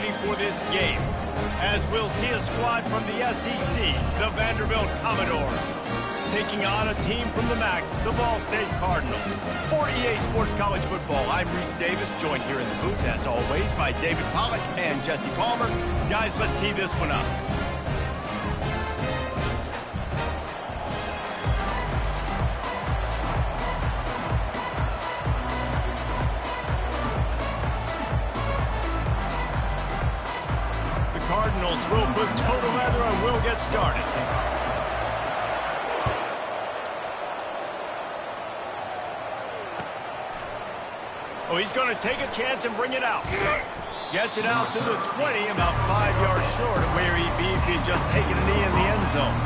ready for this game, as we'll see a squad from the SEC, the Vanderbilt Commodores, taking on a team from the MAC, the Ball State Cardinals. For EA Sports College Football, I'm Reese Davis, joined here in the booth, as always, by David Pollack and Jesse Palmer. Guys, let's tee this one up. Cardinals will put total leather and we'll get started. Oh, he's going to take a chance and bring it out. Gets it out to the 20, about 5 yards short of where he'd be if he'd just taken a knee in the end zone.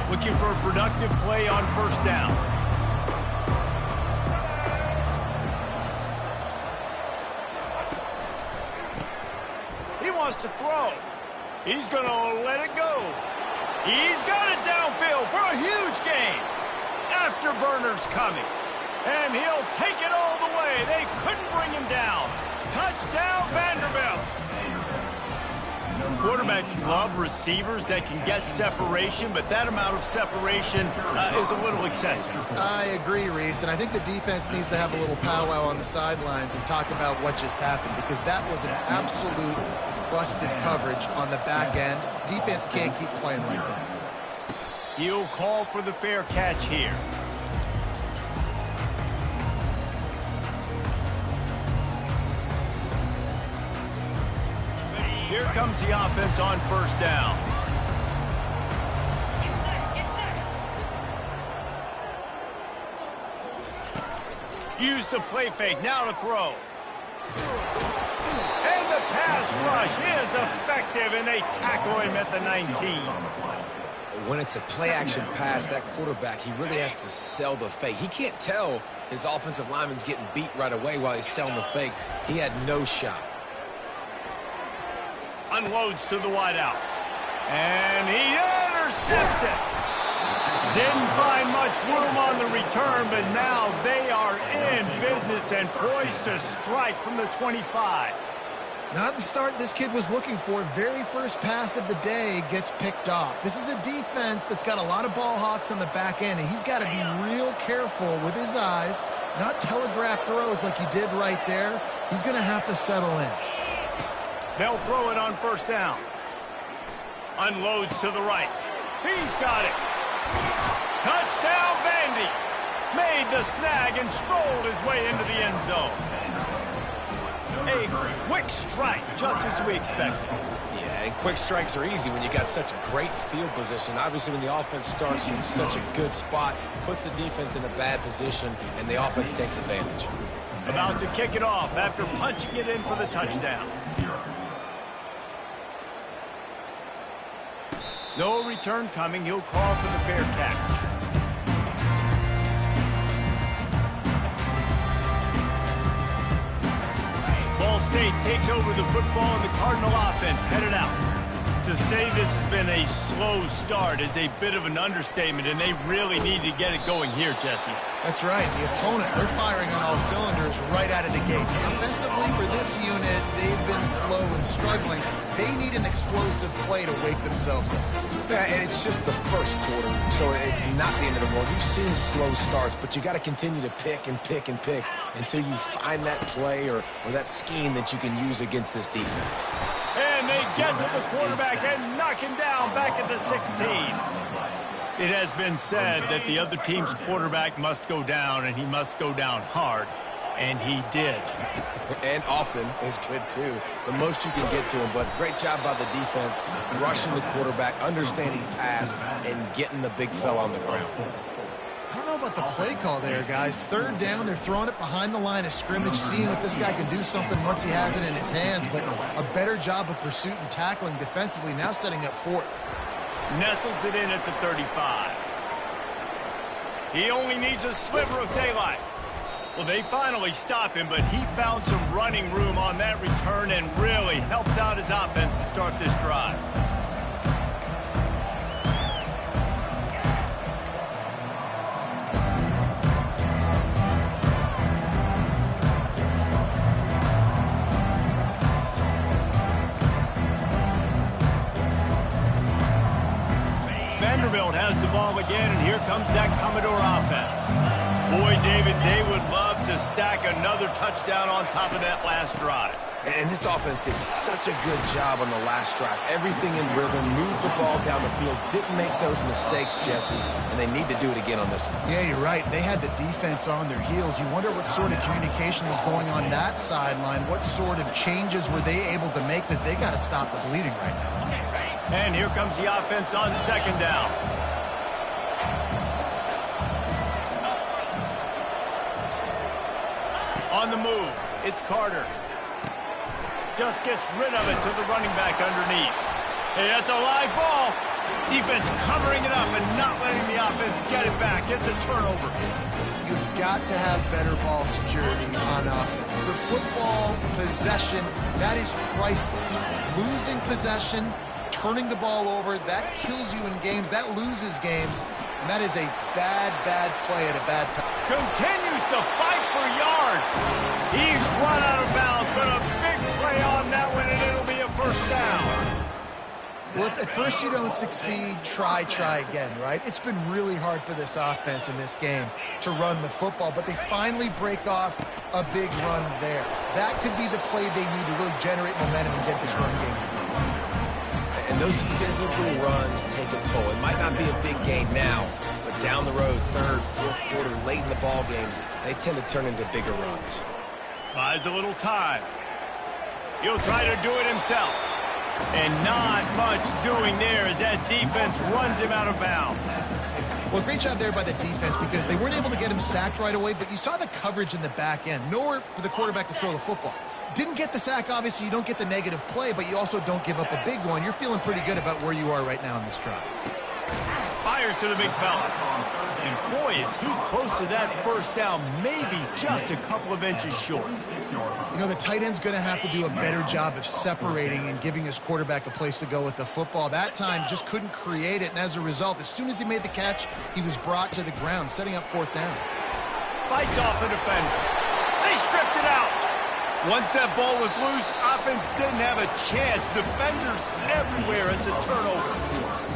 Looking for a productive play on first down. He wants to throw. He's going to let it go. He's got it downfield for a huge gain. Afterburner's coming. And he'll take it all the way. They couldn't bring him down. Touchdown, Vanderbilt. Quarterbacks love receivers that can get separation, but that amount of separation is a little excessive. I agree, Reese, and I think the defense needs to have a little powwow on the sidelines and talk about what just happened, because that was an absolute busted coverage on the back end. Defense can't keep playing like that. He'll call for the fair catch here. Here comes the offense on first down. Use the play fake, now to throw. And the pass rush is effective, and they tackle him at the 19. When it's a play-action pass, that quarterback, he really has to sell the fake. He can't tell his offensive lineman's getting beat right away while he's selling the fake. He had no shot. Unloads to the wideout. And he intercepts it. Didn't find much room on the return, but now they are in business and poised to strike from the 25. Not the start this kid was looking for. Very first pass of the day gets picked off. This is a defense that's got a lot of ball hawks on the back end, and he's got to be real careful with his eyes, not telegraph throws like he did right there. He's going to have to settle in. They'll throw it on first down. Unloads to the right. He's got it. Touchdown, Vandy. Made the snag and strolled his way into the end zone. A quick strike, just as we expected. Yeah, and quick strikes are easy when you got such great field position. Obviously, when the offense starts in such a good spot, puts the defense in a bad position, and the offense takes advantage. About to kick it off after punching it in for the touchdown. No return coming. He'll call for the fair catch. Ball State takes over the football, and the Cardinal offense headed out. To say this has been a slow start is a bit of an understatement, and they really need to get it going here, Jesse. That's right. The opponent, they're firing on all cylinders right out of the gate. Offensively, for this unit, they've been slow and struggling. They need an explosive play to wake themselves up. Yeah, and it's just the first quarter, so it's not the end of the world. You've seen slow starts, but you got to continue to pick and pick and pick until you find that play or that scheme that you can use against this defense. And they get to the quarterback and knock him down back at the 16. It has been said that the other team's quarterback must go down, and he must go down hard. And he did. And often is good, too. The most you can get to him, but great job by the defense, rushing the quarterback, understanding pass, and getting the big fella on the ground. I don't know about the play call there, guys. Third down, they're throwing it behind the line of scrimmage, seeing if this guy can do something once he has it in his hands, but a better job of pursuit and tackling defensively, now setting up fourth. Nestles it in at the 35. He only needs a sliver of daylight. Well, they finally stop him, but he found some running room on that return and really helps out his offense to start this drive. Vanderbilt has the ball again, and here comes that Commodore offense. Boy, David, they would love to stack another touchdown on top of that last drive. And this offense did such a good job on the last drive. Everything in rhythm, moved the ball down the field, didn't make those mistakes, Jesse, and they need to do it again on this one. Yeah, you're right. They had the defense on their heels. You wonder what sort of communication was going on that sideline. What sort of changes were they able to make, because they got to stop the bleeding right now. And here comes the offense on second down. On the move, it's Carter. Just gets rid of it to the running back underneath. Hey, that's a live ball. Defense covering it up and not letting the offense get it back. It's a turnover. You've got to have better ball security on offense. The football possession, that is priceless. Losing possession, turning the ball over, that kills you in games. That loses games. And that is a bad, bad play at a bad time. Continues to fight for yards. He's run out of bounds, but a big play on that one, and it'll be a first down. Well, if at first you don't succeed, try again, right? It's been really hard for this offense in this game to run the football, but they finally break off a big run there. That could be the play they need to really generate momentum and get this run game. And those physical runs take a toll. It might not be a big gain now, but down the road, third, fourth quarter, late in the ball games, they tend to turn into bigger runs. Buys a little time. He'll try to do it himself. And not much doing there as that defense runs him out of bounds. Well, great job there by the defense, because they weren't able to get him sacked right away, but you saw the coverage in the back end. Nowhere for the quarterback to throw the football. Didn't get the sack, obviously. You don't get the negative play, but you also don't give up a big one. You're feeling pretty good about where you are right now in this drive. Fires to the big fella. And boy, is he close to that first down, maybe just a couple of inches short. You know, the tight end's going to have to do a better job of separating and giving his quarterback a place to go with the football. That time just couldn't create it, and as a result, as soon as he made the catch, he was brought to the ground, setting up fourth down. Fights off a defender. They stripped it out. Once that ball was loose, offense didn't have a chance. Defenders everywhere. It's a turnover.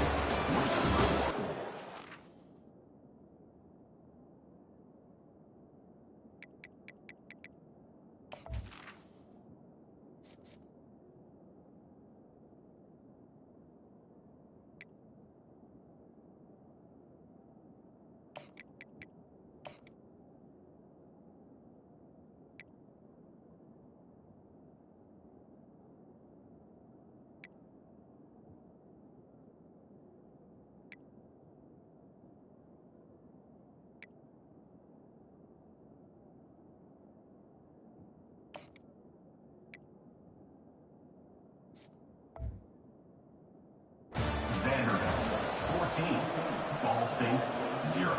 Vanderbilt, 14. Ball State, 0.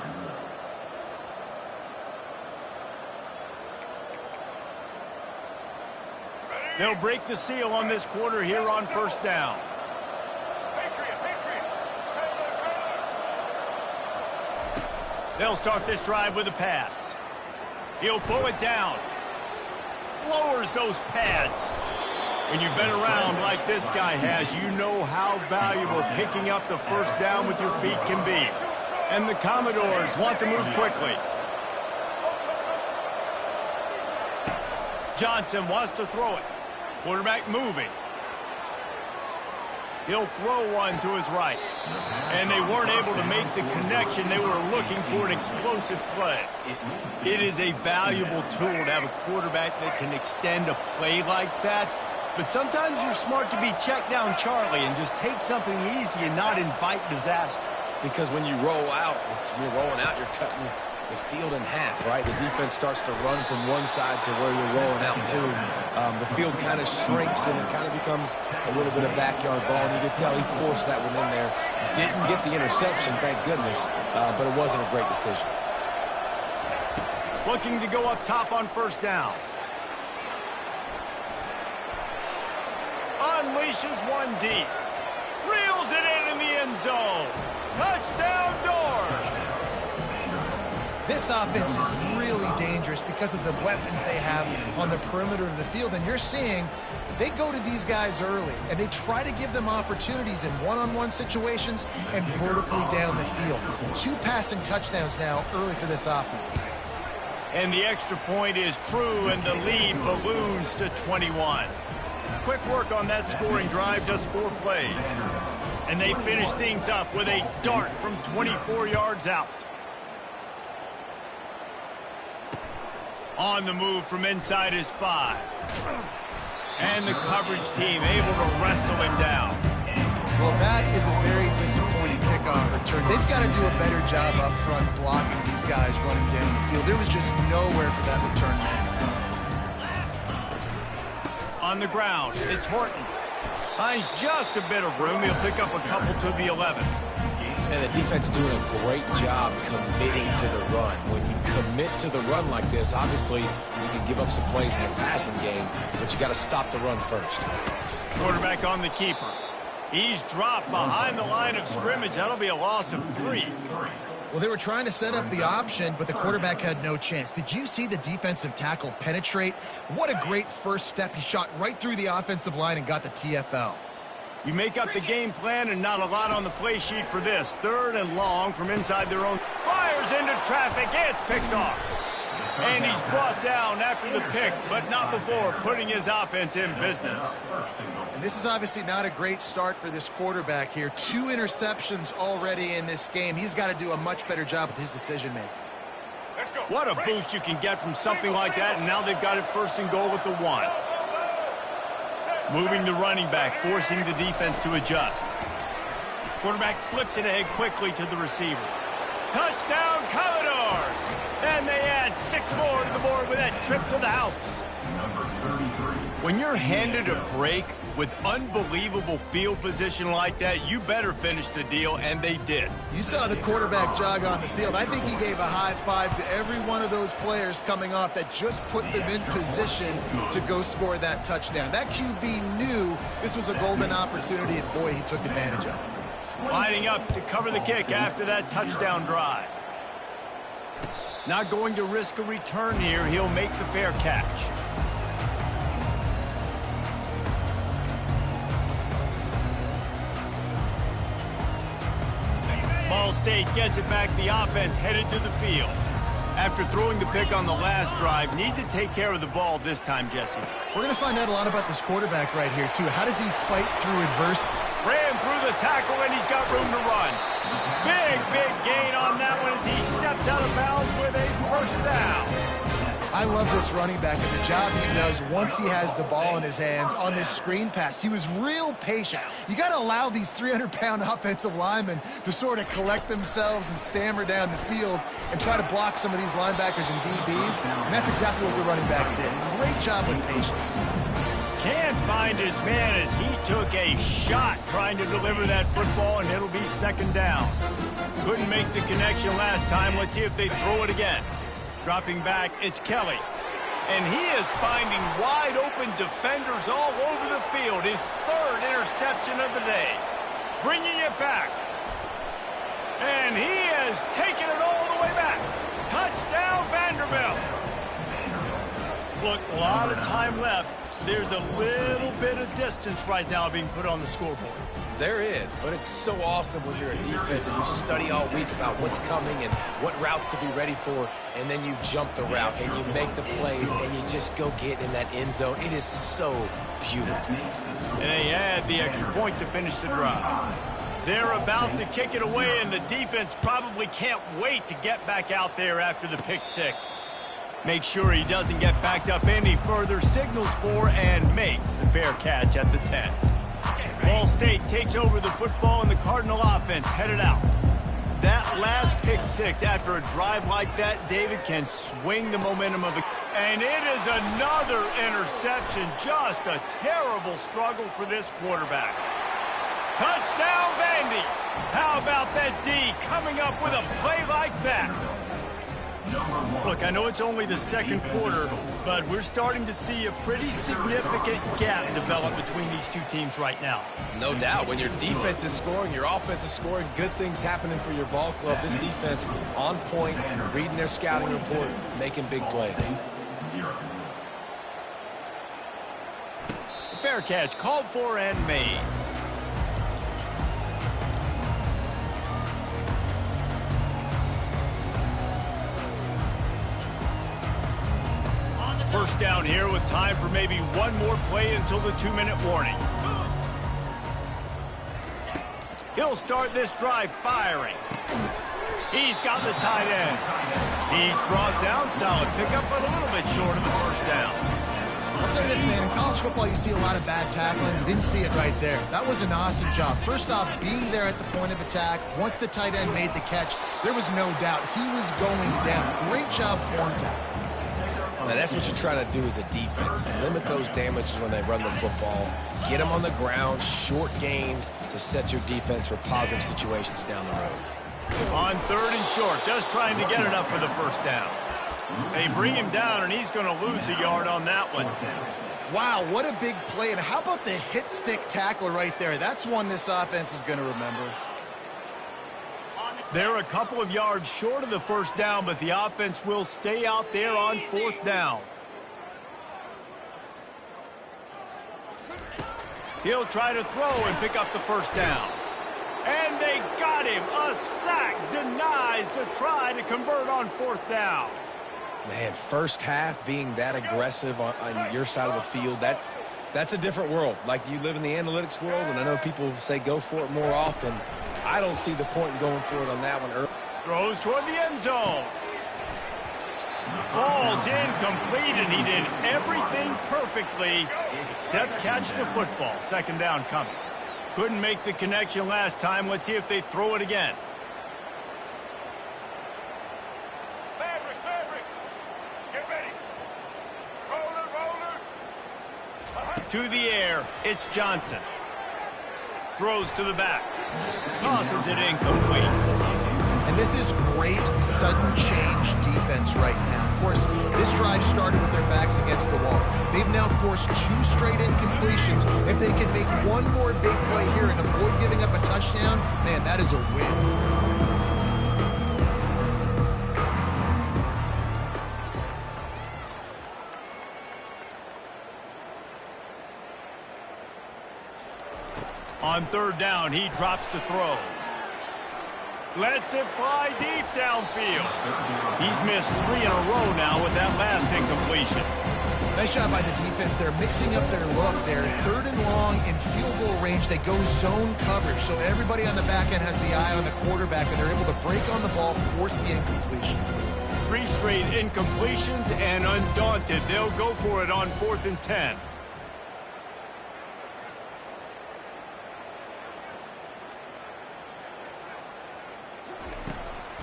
They'll break the seal on this quarter here on first down. They'll start this drive with a pass. He'll pull it down. Lowers those pads. When you've been around like this guy has, you know how valuable picking up the first down with your feet can be. And the Commodores want to move quickly. Johnson wants to throw it. Quarterback moving. He'll throw one to his right. And they weren't able to make the connection. They were looking for an explosive play. It is a valuable tool to have a quarterback that can extend a play like that. But sometimes you're smart to be check down Charlie and just take something easy and not invite disaster. Because when you roll out, you're rolling out, you're cutting the field in half, right? The defense starts to run from one side to where you're rolling out to. The field kind of shrinks and it kind of becomes a little bit of backyard ball. And you could tell he forced that one in there. Didn't get the interception, thank goodness, but it wasn't a great decision. Looking to go up top on first down. Unleashes one deep. Reels it in the end zone. Touchdown Doors. This offense is really dangerous because of the weapons they have on the perimeter of the field. And you're seeing they go to these guys early, and they try to give them opportunities in one-on-one situations and vertically down the field. 2 passing touchdowns now early for this offense. And the extra point is true, and the lead balloons to 21. Quick work on that scoring drive, just 4 plays. And they finish things up with a dart from 24 yards out. On the move from inside his 5. And the coverage team able to wrestle him down. Well, that is a very disappointing kickoff return. They've got to do a better job up front blocking these guys running down the field. There was just nowhere for that return man. On the ground, it's Horton. Finds just a bit of room. He'll pick up a couple to the 11. And the defense doing a great job committing to the run. When you commit to the run like this, obviously you can give up some plays in the passing game, but you got to stop the run first. Quarterback on the keeper. He's dropped behind the line of scrimmage. That'll be a loss of 3. Well, they were trying to set up the option, but the quarterback had no chance. Did you see the defensive tackle penetrate? What a great first step. He shot right through the offensive line and got the TFL. You make up the game plan and not a lot on the play sheet for this. 3rd and long from inside their own. Fires into traffic. It's picked off. And he's brought down after the pick, but not before putting his offense in business. And this is obviously not a great start for this quarterback here. 2 interceptions already in this game. He's got to do a much better job with his decision-making. What a boost you can get from something like that, and now they've got it 1st and goal at the 1. Moving the running back, forcing the defense to adjust. Quarterback flips it ahead quickly to the receiver. Touchdown, Commodores! And they add 6 more to the board with that trip to the house. When you're handed a break with unbelievable field position like that, you better finish the deal, and they did. You saw the quarterback jog on the field. I think he gave a high five to every one of those players coming off that just put them in position to go score that touchdown. That QB knew this was a golden opportunity, and boy, he took advantage of it. Lining up to cover the kick after that touchdown drive. Not going to risk a return here. He'll make the fair catch. Ball State gets it back. The offense headed to the field. After throwing the pick on the last drive, need to take care of the ball this time, Jesse. We're going to find out a lot about this quarterback right here, too. How does he fight through adversity? Ran through the tackle, and he's got room to run. Big gain on that one as he steps out of bounds with a 1st down. I love this running back and the job he does once he has the ball in his hands on this screen pass. He was real patient. You got to allow these 300-pound offensive linemen to sort of collect themselves and stammer down the field and try to block some of these linebackers and DBs, and that's exactly what the running back did. Great job with patience. Can't find his man as he took a shot trying to deliver that football, and it'll be 2nd down. Couldn't make the connection last time. Let's see if they throw it again. Dropping back, it's Kelly. And he is finding wide-open defenders all over the field. His 3rd interception of the day. Bringing it back. And he is taking it all the way back. Touchdown, Vanderbilt. Look, a lot of time left. There's a little bit of distance right now being put on the scoreboard. There is, but it's so awesome when you're a defense and you study all week about what's coming and what routes to be ready for, and then you jump the route and you make the plays and you just go get in that end zone. It is so beautiful. And they add the extra point to finish the drive. They're about to kick it away, and the defense probably can't wait to get back out there after the pick 6. Make sure he doesn't get backed up any further, signals for and makes the fair catch at the 10. Ball State takes over the football, and the Cardinal offense headed out. That last pick 6 after a drive like that, David, can swing the momentum of it. And it is another interception. Just a terrible struggle for this quarterback. Touchdown, Vandy. How about that D coming up with a play like that? Look, I know it's only the second quarter, but we're starting to see a pretty significant gap develop between these two teams right now. No doubt. When your defense is scoring, your offense is scoring, good things happening for your ball club. This defense on point, reading their scouting report, making big plays. Fair catch, called for and made. First down here with time for maybe one more play until the 2-minute warning. He'll start this drive firing. He's got the tight end. He's brought down, solid pickup, but a little bit short of the first down. I'll say this, man. In college football, you see a lot of bad tackling. You didn't see it right there. That was an awesome job. First off, being there at the point of attack. Once the tight end made the catch, there was no doubt he was going down. Great job form tackle. Now, that's what you're trying to do as a defense. Limit those damages when they run the football. Get them on the ground, short gains to set your defense for positive situations down the road. On 3rd and short, just trying to get enough for the first down. They bring him down, and he's going to lose a yard on that one. Wow, what a big play. And how about the hit stick tackle right there? That's one this offense is going to remember. They're a couple of yards short of the first down, but the offense will stay out there on 4th down. He'll try to throw and pick up the first down. And they got him. A sack denies the try to convert on 4th down. Man, first half being that aggressive on your side of the field, that's a different world. Like, you live in the analytics world, and I know people say go for it more often. I don't see the point in going for it on that one early. Throws toward the end zone. Falls incomplete, and he did everything perfectly except catch the football. 2nd down coming. Couldn't make the connection last time. Let's see if they throw it again. Get ready. Roller. To the air, it's Johnson. Throws to the back. Tosses it incomplete. And this is great sudden change defense right now. Of course, this drive started with their backs against the wall. They've now forced 2 straight incompletions. If they can make one more big play here and avoid giving up a touchdown, man, that is a win. On 3rd down, he drops to throw. Lets it fly deep downfield. He's missed 3 in a row now with that last incompletion. Nice job by the defense. They're mixing up their look. They're 3rd and long in field goal range. They go zone coverage, so everybody on the back end has the eye on the quarterback, and they're able to break on the ball, force the incompletion. 3 straight incompletions, and undaunted, they'll go for it on 4th and 10.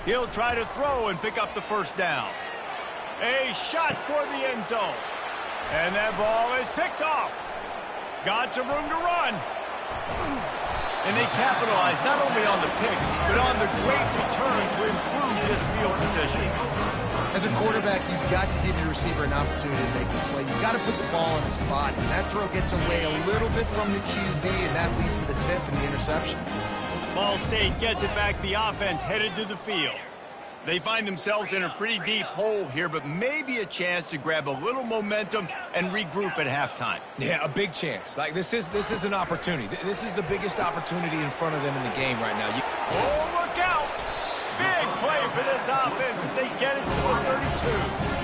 He'll try to throw and pick up the first down. A shot toward the end zone. And that ball is picked off. Got some room to run. And they capitalize not only on the pick, but on the great return to improve this field position. As a quarterback, you've got to give your receiver an opportunity to make the play. You've got to put the ball in his body. And that throw gets away a little bit from the QB, and that leads to the tip and the interception. Ball State gets it back. The offense headed to the field. They find themselves in a pretty deep hole here, but maybe a chance to grab a little momentum and regroup at halftime. Yeah, a big chance. Like, this is an opportunity. This is the biggest opportunity in front of them in the game right now. Oh, look out! Big play for this offense if they get it to a 32.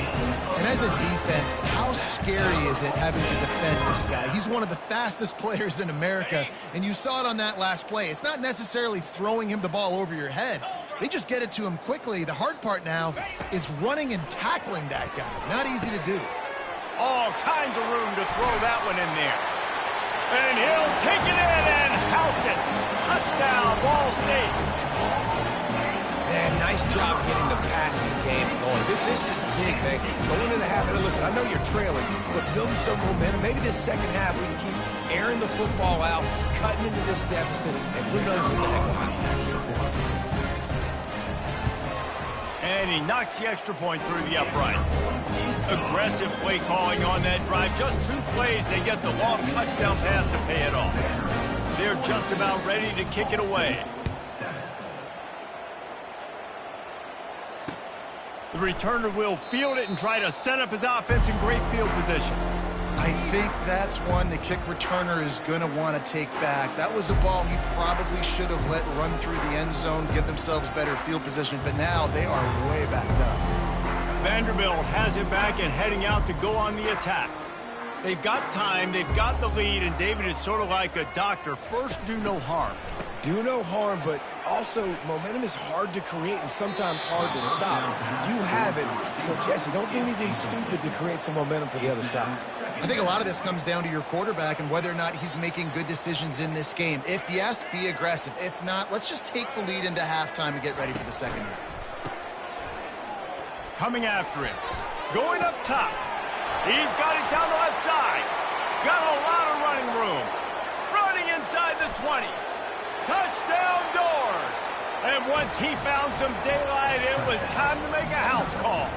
And as a defense, how scary is it having to defend this guy? He's one of the fastest players in America, and you saw it on that last play. It's not necessarily throwing him the ball over your head. They just get it to him quickly. The hard part now is running and tackling that guy. Not easy to do. All kinds of room to throw that one in there. And he'll take it in and house it. Touchdown, Ball State. Man, nice job getting the passing game going. This is big, man. Going into the half, and listen, I know you're trailing, but building some momentum. Maybe this second half we can keep airing the football out, cutting into this deficit, and who knows what the heck will happen. And and he knocks the extra point through the uprights. Aggressive play calling on that drive. Just 2 plays, they get the long touchdown pass to pay it off. They're just about ready to kick it away. The returner will field it and try to set up his offense in great field position. I think that's one the kick returner is going to want to take back. That was a ball he probably should have let run through the end zone, give themselves better field position, but now they are way back up. Vanderbilt has it back and heading out to go on the attack. They've got time, they've got the lead, and David, it's sort of like a doctor. First, do no harm. Do no harm, but also momentum is hard to create and sometimes hard to stop. You have it, so Jesse, don't do anything stupid to create some momentum for the other side. I think a lot of this comes down to your quarterback and whether or not he's making good decisions in this game. If yes, be aggressive. If not, let's just take the lead into halftime and get ready for the second half. Coming after him. Going up top. He's got it down the left side. Got a lot of running room. Running inside the 20. Touchdown doors. And once he found some daylight, it was time to make a house call.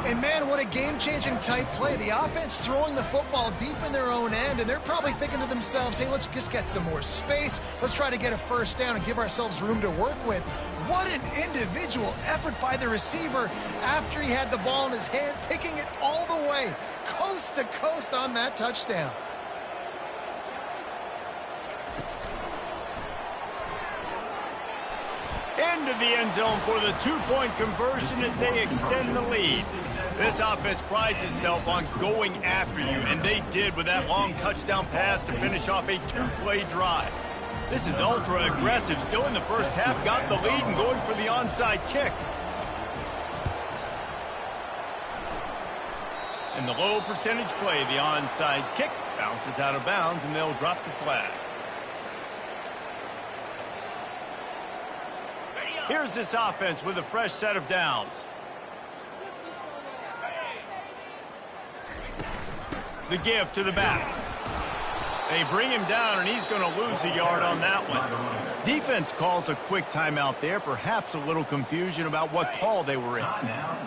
And man, what a game-changing type play. The offense throwing the football deep in their own end, and they're probably thinking to themselves, hey, let's just get some more space. Let's try to get a first down and give ourselves room to work with. What an individual effort by the receiver after he had the ball in his hand, taking it all the way, coast to coast on that touchdown. Into the end zone for the 2-point conversion as they extend the lead. This offense prides itself on going after you, and they did with that long touchdown pass to finish off a 2-play drive. This is ultra aggressive. Still in the first half, got the lead and going for the onside kick. And the low percentage play, the onside kick, bounces out of bounds, and they'll drop the flag. Here's this offense with a fresh set of downs. The give to the back. They bring him down, and he's going to lose a yard on that one. Defense calls a quick timeout there, perhaps a little confusion about what call they were in.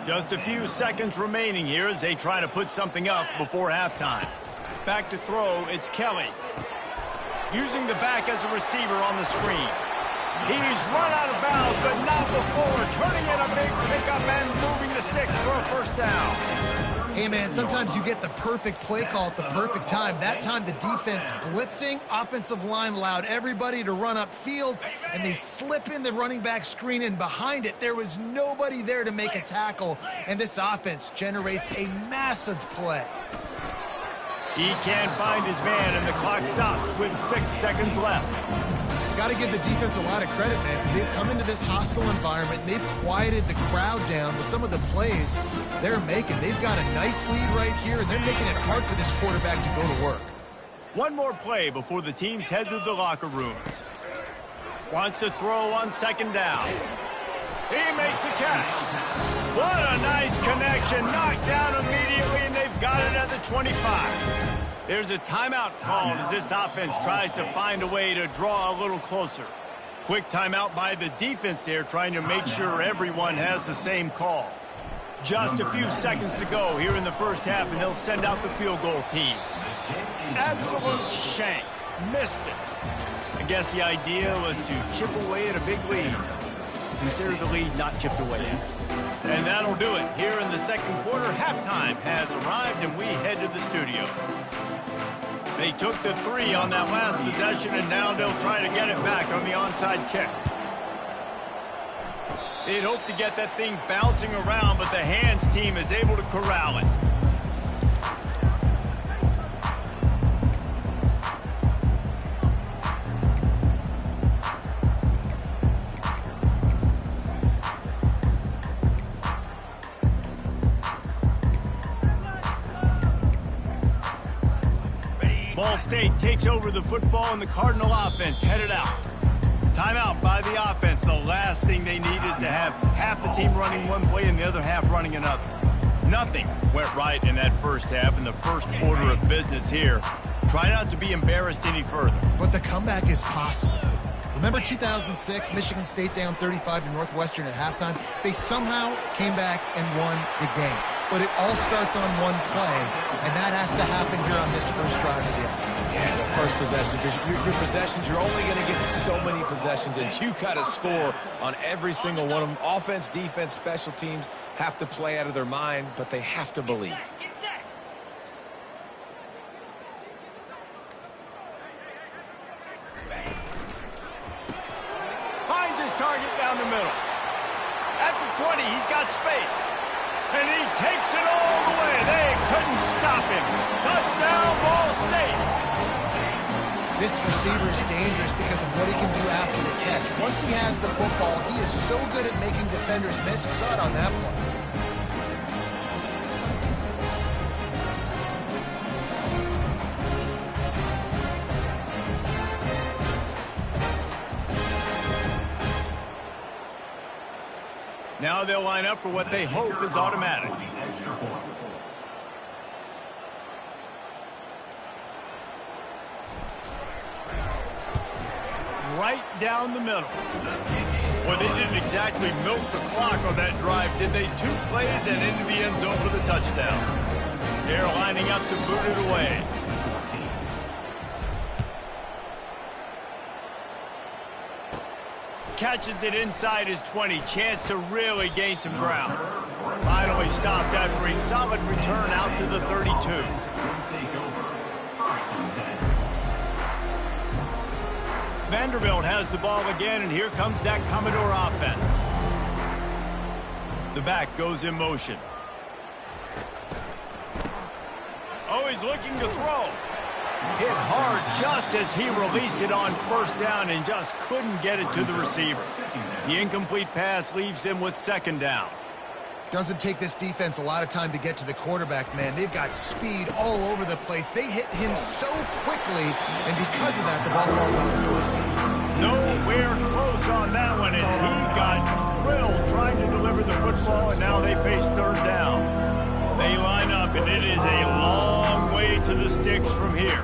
Just a few seconds remaining here as they try to put something up before halftime. Back to throw, it's Kelly. Using the back as a receiver on the screen. He's run out of bounds, but not before turning in a big pickup and moving the sticks for a first down. Hey, man, sometimes you get the perfect play call at the perfect time. That time the defense blitzing, offensive line allowed everybody to run upfield, and they slip in the running back screen, and behind it, there was nobody there to make a tackle, and this offense generates a massive play. He can't find his man, and the clock stops with 6 seconds left. Got to give the defense a lot of credit, man, because they've come into this hostile environment and they've quieted the crowd down with some of the plays they're making. They've got a nice lead right here, and they're making it hard for this quarterback to go to work. One more play before the teams head to the locker rooms. Wants to throw on second down. He makes the catch. What a nice connection. Knocked down immediately, and they've got it at the 25. There's a timeout called as this offense tries to find a way to draw a little closer. Quick timeout by the defense there, trying to make sure everyone has the same call. Just a few seconds to go here in the first half, and they'll send out the field goal team. Absolute shank. Missed it. I guess the idea was to chip away at a big lead. Consider the lead not chipped away at. And that'll do it. Here in the second quarter, halftime has arrived, and we head to the studio. They took the 3 on that last possession, and now they'll try to get it back on the onside kick. They'd hoped to get that thing bouncing around, but the hands team is able to corral it. Ball State takes over the football, and the Cardinal offense headed out. Timeout by the offense. The last thing they need is to have half the team running one play and the other half running another. Nothing went right in that first half, in the first order of business here. Try not to be embarrassed any further. But the comeback is possible. Remember 2006, Michigan State down 35 to Northwestern at halftime? They somehow came back and won the game. But it all starts on one play, and that has to happen here on this first drive of the offense. Yeah, the first possession, because your possessions, you're only going to get so many possessions, and you got to score on every single one of them. Offense, defense, special teams have to play out of their mind, but they have to believe. Finds his target down the middle. At the 20, he's got space. And he takes it all the way. They couldn't stop him. Touchdown, Ball State. This receiver is dangerous because of what he can do after the catch. Once he has the football, he is so good at making defenders miss. You saw it on that play. Now they'll line up for what they hope is automatic. Right down the middle. Well, they didn't exactly milk the clock on that drive, did they? 2 plays and into the end zone for the touchdown. They're lining up to boot it away. Catches it inside his 20. Chance to really gain some ground. Finally stopped after a solid return out to the 32. Vanderbilt has the ball again, and here comes that Commodore offense. The back goes in motion. Oh, he's looking to throw. Hit hard just as he released it on first down and just couldn't get it to the receiver. The incomplete pass leaves him with second down. Doesn't take this defense a lot of time to get to the quarterback, man. They've got speed all over the place. They hit him so quickly, and because of that, the ball falls incomplete. Nowhere close on that one as he got drilled trying to deliver the football, and now they face third down. They line up, and it is a long way to the sticks from here.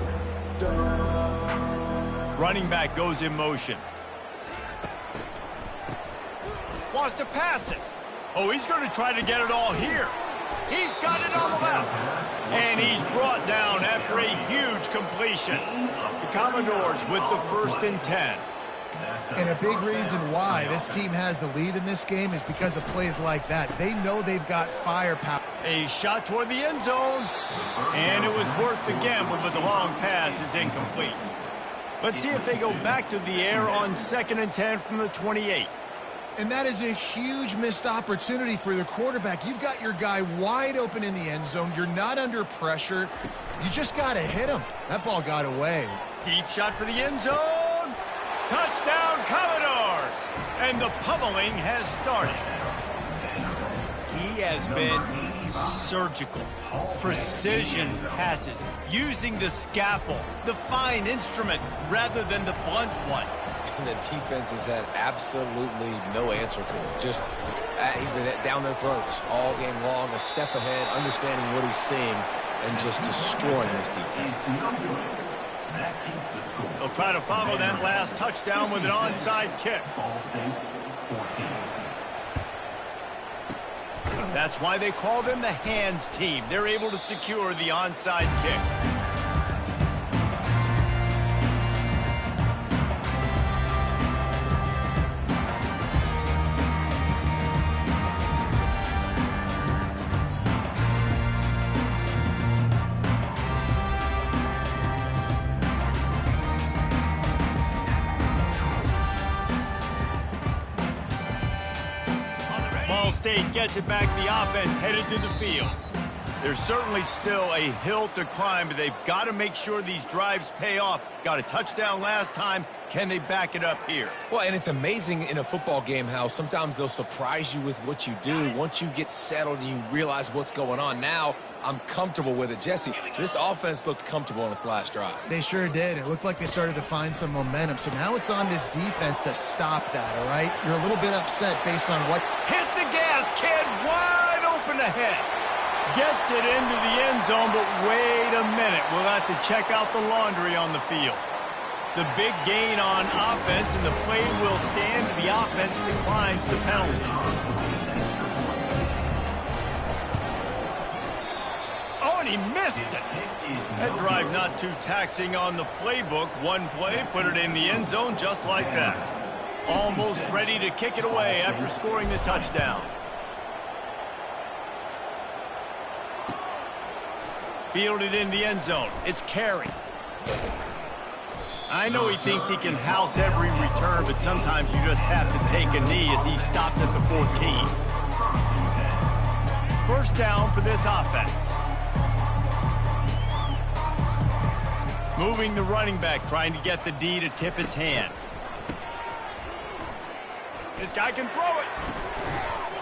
Running back goes in motion. Wants to pass it. Oh, he's going to try to get it all here. He's got it on the left. And he's brought down after a huge completion. The Commodores with the 1st and 10. And a big reason why this team has the lead in this game is because of plays like that. They know they've got firepower. A shot toward the end zone. And it was worth the gamble, but the long pass is incomplete. Let's see if they go back to the air on 2nd and 10 from the 28. And that is a huge missed opportunity for the quarterback. You've got your guy wide open in the end zone. You're not under pressure. You just got to hit him. That ball got away. Deep shot for the end zone. Touchdown, Commodores. And the pummeling has started. He has been surgical. Precision passes. Using the scalpel, the fine instrument, rather than the blunt one. And the defense has had absolutely no answer for him. Just, he's been down their throats all game long, a step ahead, understanding what he's seeing, and just destroying this defense. They'll try to follow that last touchdown with an onside kick. That's why they call them the hands team. They're able to secure the onside kick. State gets it back, the offense headed to the field. There's certainly still a hill to climb, but they've got to make sure these drives pay off. Got a touchdown last time. Can they back it up here? Well, and it's amazing in a football game how sometimes they'll surprise you with what you do. Once you get settled and you realize what's going on, now I'm comfortable with it. Jesse, this offense looked comfortable on its last drive. They sure did. It looked like they started to find some momentum. So now it's on this defense to stop that, all right? You're a little bit upset based on what... Hit the gas, kid! Wide open ahead. Gets it into the end zone, but wait a minute. We'll have to check out the laundry on the field. The big gain on offense, and the play will stand. The offense declines the penalty. Oh, and he missed it. That drive not too taxing on the playbook. One play, put it in the end zone just like that. Almost ready to kick it away after scoring the touchdown. Fielded in the end zone. It's Carey. I know he thinks he can house every return, but sometimes you just have to take a knee as he stopped at the 14. First down for this offense. Moving the running back, trying to get the D to tip its hand. This guy can throw it.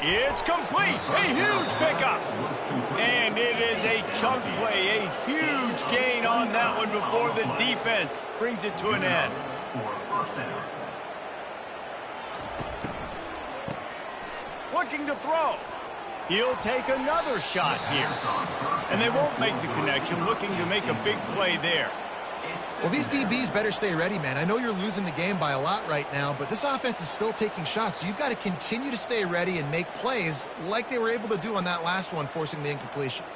It's complete. A huge pickup. And it is a chunk play. A huge gain on that one before the defense brings it to an end. Looking to throw. He'll take another shot here. And they won't make the connection. Looking to make a big play there. Well, these DBs better stay ready, man. I know you're losing the game by a lot right now, but this offense is still taking shots, so you've got to continue to stay ready and make plays like they were able to do on that last one, forcing the incompletion.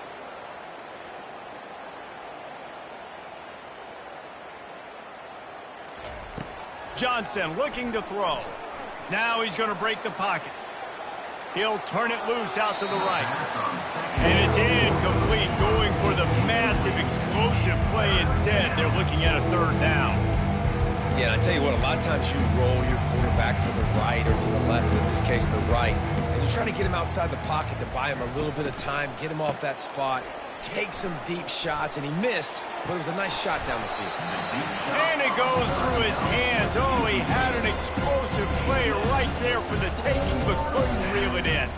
Johnson looking to throw. Now he's going to break the pocket. He'll turn it loose out to the right. And it's incomplete, going for the massive explosive play instead. They're looking at a third down. Yeah, and I tell you what, a lot of times you roll your quarterback to the right or to the left, and in this case, the right. And you try to get him outside the pocket to buy him a little bit of time, get him off that spot, take some deep shots, and he missed, but it was a nice shot down the field. And it goes through his hands. Oh, he had an explosive play right there for the taking, but couldn't reel it in.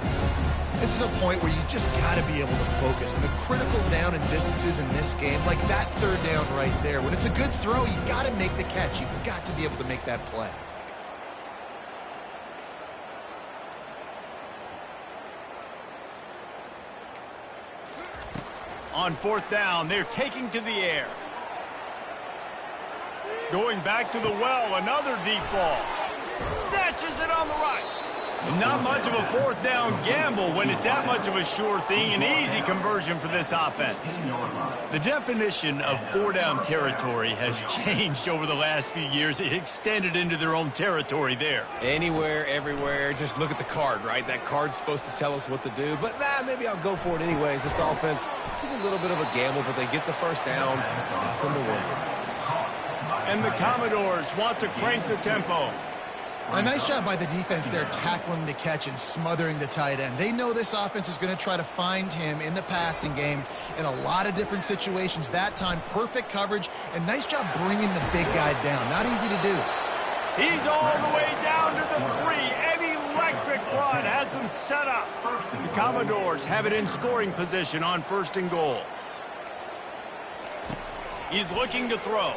This is a point where you just got to be able to focus. And the critical down and distances in this game, like that third down right there, when it's a good throw, you got to make the catch. You've got to be able to make that play. On fourth down, they're taking to the air. Going back to the well, another deep ball. Snatches it on the right. And not much of a fourth down gamble when it's that much of a sure thing. An easy conversion for this offense. The definition of four-down territory has changed over the last few years. It extended into their own territory there. Anywhere, everywhere, just look at the card, right? That card's supposed to tell us what to do, but maybe I'll go for it anyways. This offense took a little bit of a gamble, but they get the first down. Nothing to worry about. And the Commodores want to crank the tempo. A nice job by the defense there, tackling the catch and smothering the tight end. They know this offense is going to try to find him in the passing game in a lot of different situations. That time, perfect coverage, and nice job bringing the big guy down. Not easy to do. He's all the way down to the 3. An electric run has him set up. The Commodores have it in scoring position on first and goal. He's looking to throw.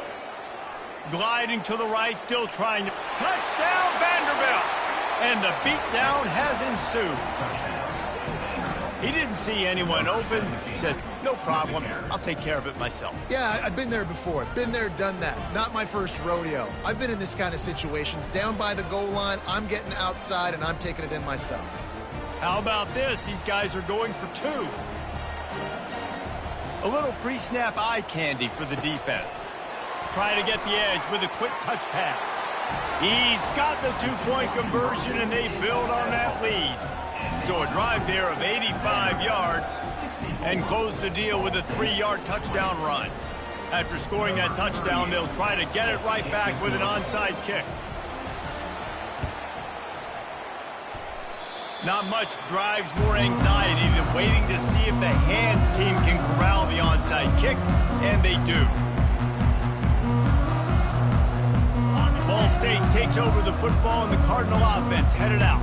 Gliding to the right, still trying to... Touchdown, Vanderbilt! And the beatdown has ensued. He didn't see anyone open. Said, no problem, I'll take care of it myself. Yeah, I've been there before. Been there, done that. Not my first rodeo. I've been in this kind of situation. Down by the goal line, I'm getting outside, and I'm taking it in myself. How about this? These guys are going for 2. A little pre-snap eye candy for the defense. Try to get the edge with a quick touch pass. He's got the 2-point conversion, and they build on that lead. So a drive there of 85 yards and close the deal with a 3-yard touchdown run. After scoring that touchdown, they'll try to get it right back with an onside kick. Not much drives more anxiety than waiting to see if the hands team can corral the onside kick, and they do. Ball State takes over the football, and the Cardinal offense headed out.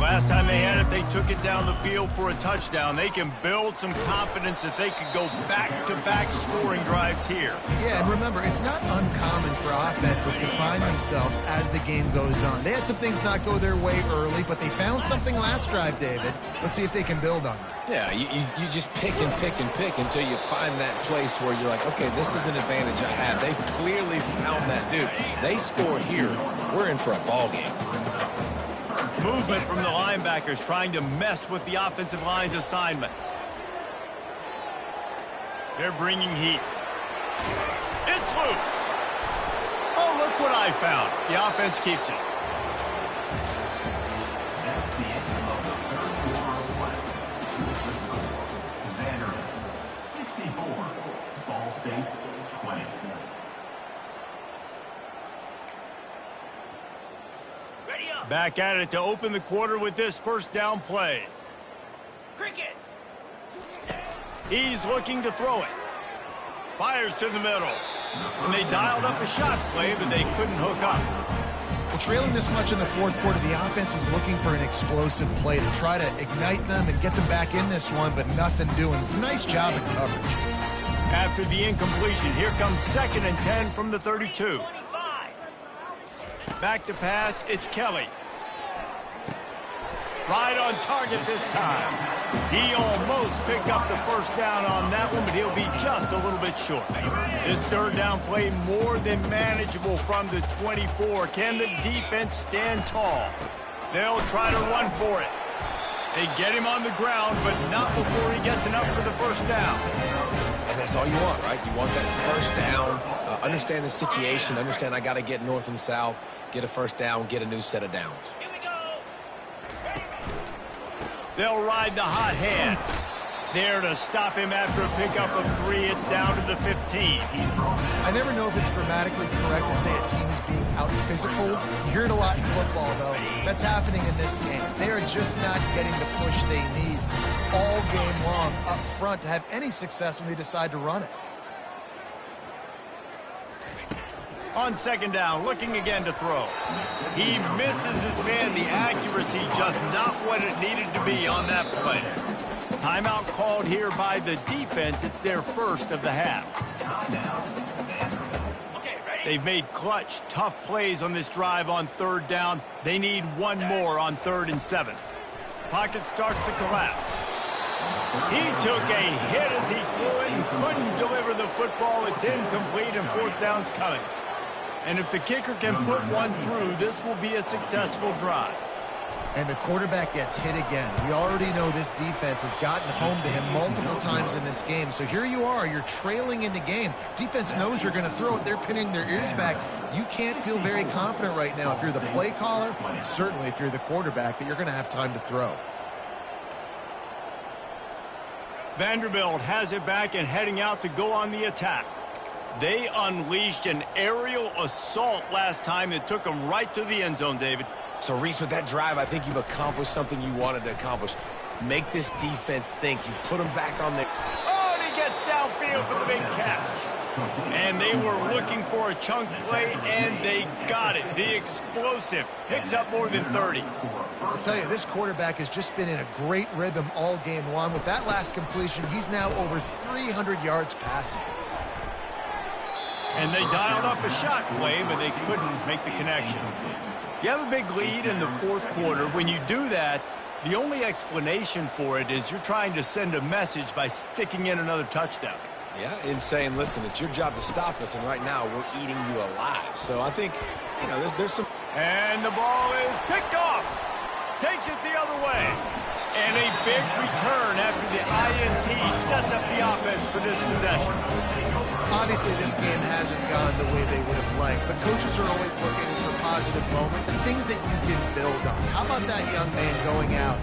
Last time they had it, they took it down the field for a touchdown. They can build some confidence that they could go back-to-back scoring drives here. Yeah, and remember, it's not uncommon for offenses to find themselves as the game goes on. They had some things not go their way early, but they found something last drive, David. Let's see if they can build on that. Yeah, you just pick and pick and pick until you find that place where you're like, okay, this is an advantage I have. They clearly found that, dude. They score here, we're in for a ball game. Movement from the linebackers trying to mess with the offensive line's assignments. They're bringing heat. It's loose. Oh, look what I found. The offense keeps it. That's the end of the third quarter of play. Vanderbilt 64, Ball State 20. Back at it to open the quarter with this first down play. Cricket. He's looking to throw it. Fires to the middle. And they dialed up a shot play, but they couldn't hook up. Well, trailing this much in the fourth quarter, the offense is looking for an explosive play to try to ignite them and get them back in this one, but nothing doing. Nice job at coverage. After the incompletion, here comes 2nd and 10 from the 32. Back to pass, it's Kelly. Right on target this time. He almost picked up the first down on that one, but he'll be just a little bit short. This third down play more than manageable from the 24. Can the defense stand tall? They'll try to run for it. They get him on the ground, but not before he gets enough for the first down. And that's all you want, right? You want that first down, understand the situation, understand I got to get north and south, get a first down, get a new set of downs. They'll ride the hot hand. There to stop him after a pickup of 3. It's down to the 15. I never know if it's grammatically correct to say a team is being out-physicaled. You hear it a lot in football, though. That's happening in this game. They are just not getting the push they need all game long up front to have any success when they decide to run it. On 2nd down, looking again to throw. He misses his man. The accuracy just not what it needed to be on that play. Timeout called here by the defense. It's their first of the half. They've made clutch, tough plays on this drive on 3rd down. They need one more on 3rd and 7. Pocket starts to collapse. He took a hit as he threw it and couldn't deliver the football. It's incomplete and 4th down's coming. And if the kicker can put one through, this will be a successful drive. And the quarterback gets hit again. We already know this defense has gotten home to him multiple times in this game. So here you are, you're trailing in the game. Defense knows you're going to throw it. They're pinning their ears back. You can't feel very confident right now if you're the play caller, certainly if you're the quarterback, that you're going to have time to throw. Vanderbilt has it back and heading out to go on the attack. They unleashed an aerial assault last time that took them right to the end zone, David. So, Reese, with that drive, I think you've accomplished something you wanted to accomplish. Make this defense think. You put them back on their... Oh, and he gets downfield for the big catch. And they were looking for a chunk play, and they got it. The explosive picks up more than 30. I'll tell you, this quarterback has just been in a great rhythm all game long. With that last completion, he's now over 300 yards passing. And they dialed up a shot play, but they couldn't make the connection. You have a big lead in the 4th quarter. When you do that, the only explanation for it is you're trying to send a message by sticking in another touchdown. Yeah, and saying, listen, it's your job to stop us, and right now we're eating you alive. So I think, you know, there's some... And the ball is picked off. Takes it the other way. And a big return after the INT sets up the offense for this possession. Obviously, this game hasn't gone the way they would have liked, but coaches are always looking for positive moments and things that you can build on. How about that young man going out,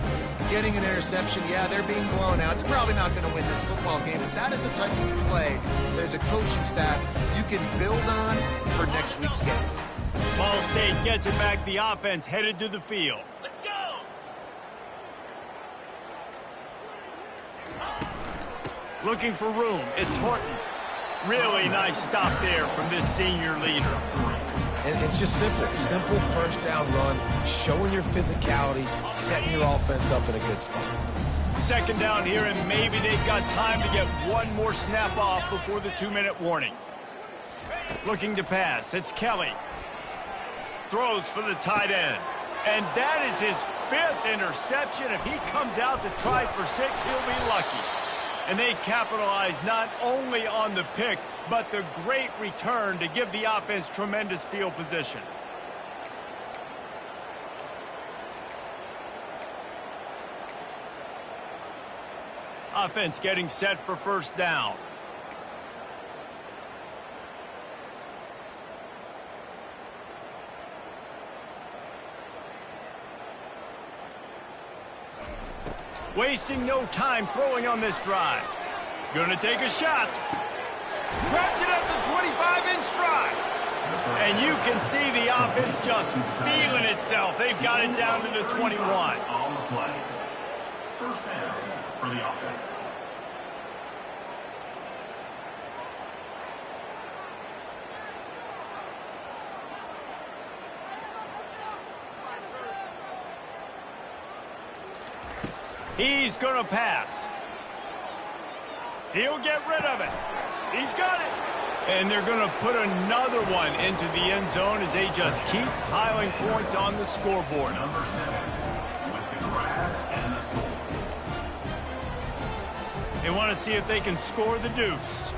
getting an interception? Yeah, they're being blown out. They're probably not going to win this football game, but that is the type of play that as a coaching staff you can build on for next week's game. Ball State gets it back. The offense headed to the field. Let's go. Looking for room. It's Horton. Really nice stop there from this senior leader. And it's just simple. Simple first down run, showing your physicality, setting your offense up in a good spot. Second down here, and maybe they've got time to get one more snap off before the 2-minute warning. Looking to pass. It's Kelly. Throws for the tight end. And that is his 5th interception. If he comes out to try for 6, he'll be lucky. And they capitalize not only on the pick, but the great return to give the offense tremendous field position. Offense getting set for first down. Wasting no time throwing on this drive. Gonna take a shot. Grabs it at the 25-inch stride. And you can see the offense just feeling itself. They've got it down to the 21. On the play. First down for the offense. He's going to pass. He'll get rid of it. He's got it. And they're going to put another one into the end zone as they just keep piling points on the scoreboard. Number 7 with the grab and the score. They want to see if they can score the deuce.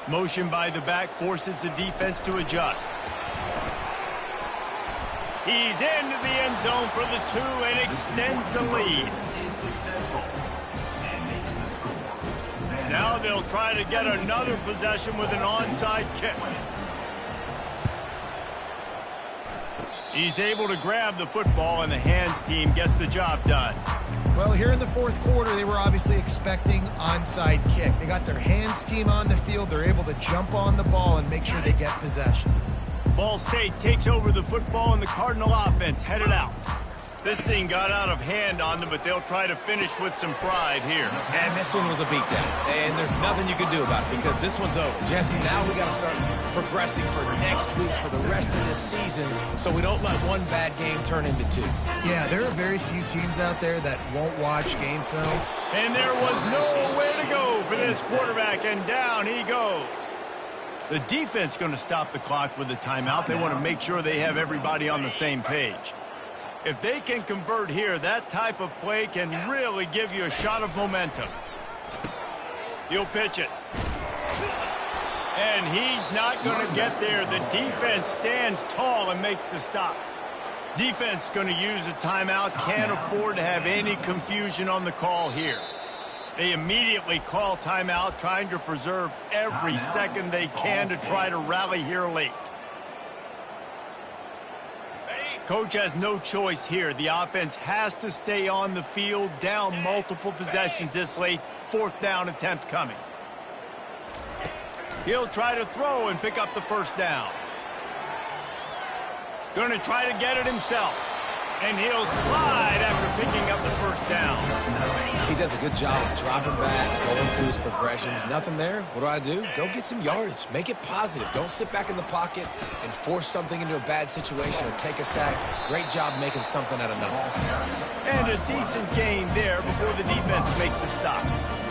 Motion by the back forces the defense to adjust. He's into the end zone for the 2 and extends the lead. Is successful and makes the score. Now they'll try to get another possession with an onside kick. He's able to grab the football, and the hands team gets the job done. Well, here in the 4th quarter, they were obviously expecting onside kick. They got their hands team on the field. They're able to jump on the ball and make sure they get possession. Ball State takes over the football, and the Cardinal offense headed out. This thing got out of hand on them, but they'll try to finish with some pride here. And this one was a beatdown. And there's nothing you can do about it because this one's over. Jesse, now we got to start progressing for next week, for the rest of this season, so we don't let one bad game turn into 2. Yeah, there are very few teams out there that won't watch game film. And there was nowhere to go for this quarterback, and down he goes. The defense going to stop the clock with a timeout. They want to make sure they have everybody on the same page. If they can convert here, that type of play can really give you a shot of momentum. He'll pitch it. And he's not going to get there. The defense stands tall and makes the stop. Defense going to use a timeout. Can't afford to have any confusion on the call here. They immediately call timeout, trying to preserve every second they can to try to rally here late. Coach has no choice here. The offense has to stay on the field, down multiple possessions this late. 4th down attempt coming. He'll try to throw and pick up the first down. Going to try to get it himself. And he'll slide after picking up the first down. He does a good job of dropping back, going through his progressions. Nothing there. What do? Go get some yardage. Make it positive. Don't sit back in the pocket and force something into a bad situation or take a sack. Great job making something out of nothing. And a decent gain there before the defense makes the stop.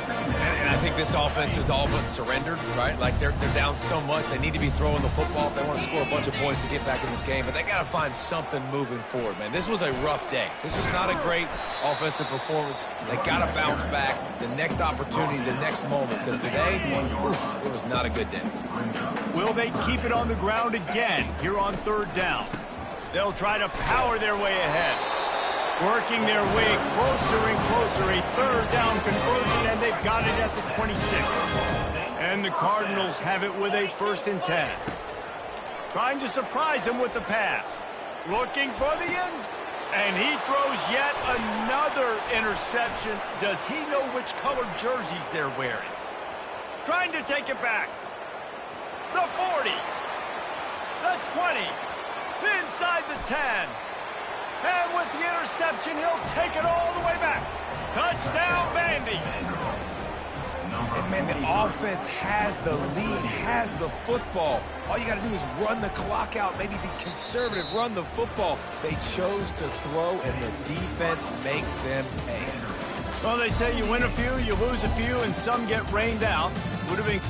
And I think this offense is all but surrendered, right? Like they're down so much. They need to be throwing the football if they want to score a bunch of points to get back in this game. But they got to find something moving forward, man. This was a rough day. This was not a great offensive performance. They got to bounce back the next opportunity, the next moment. Because today, oof, it was not a good day. Will they keep it on the ground again here on 3rd down? They'll try to power their way ahead. Working their way closer and closer, a 3rd down conversion, and they've got it at the 26. And the Cardinals have it with a 1st and 10. Trying to surprise him with the pass. Looking for the ends. And he throws yet another interception. Does he know which colored jerseys they're wearing? Trying to take it back. The 40. The 20. Inside the 10. And with the interception, he'll take it all the way back. Touchdown, Vandy. And, man, the offense has the lead, has the football. All you got to do is run the clock out, maybe be conservative, run the football. They chose to throw, and the defense makes them pay. Well, they say you win a few, you lose a few, and some get rained out. Would have been...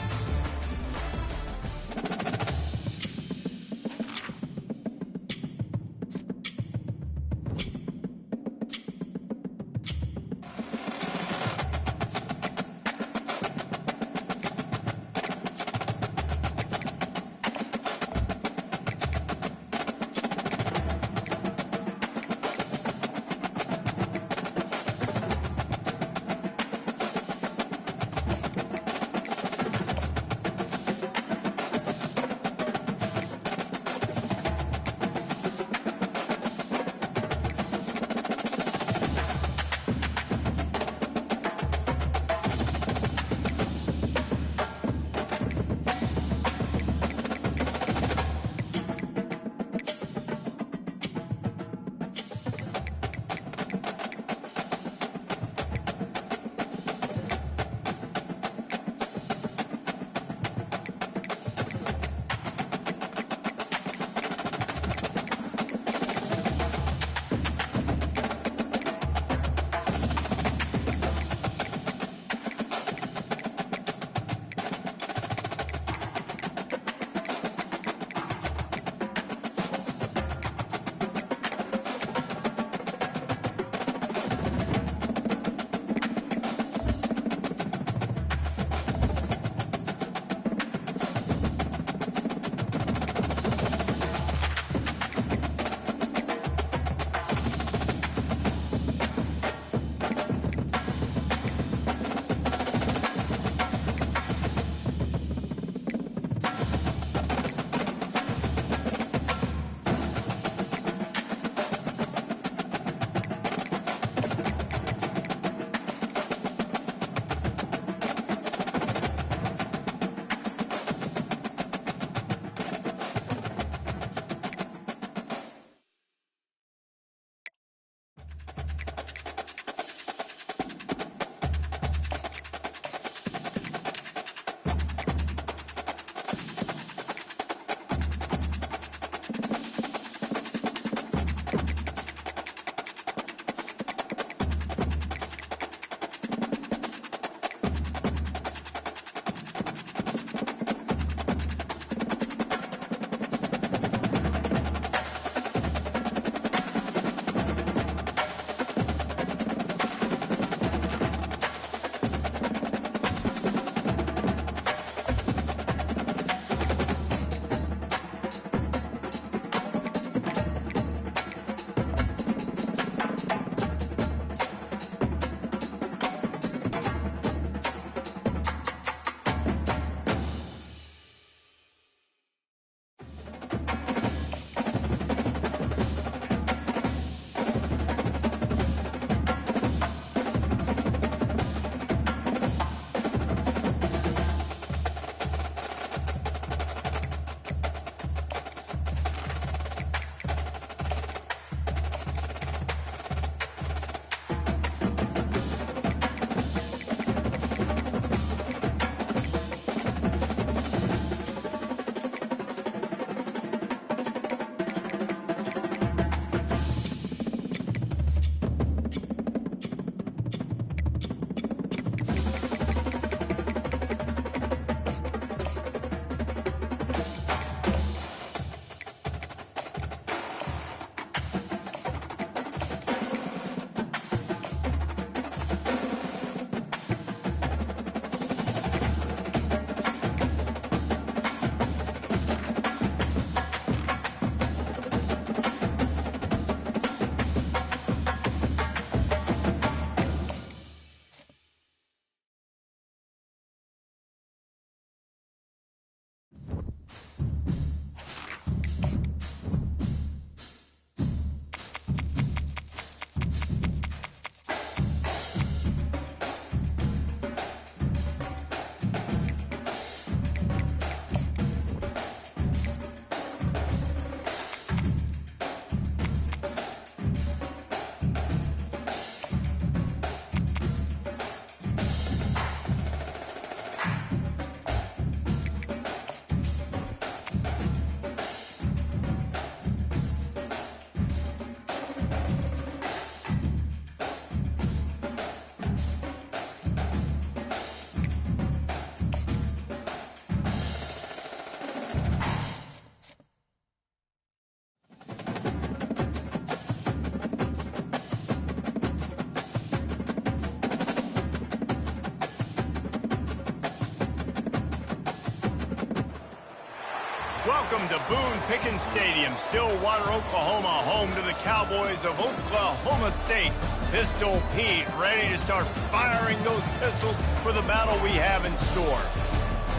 Welcome to Boone Pickens Stadium, Stillwater, Oklahoma, home to the Cowboys of Oklahoma State. Pistol Pete ready to start firing those pistols for the battle we have in store.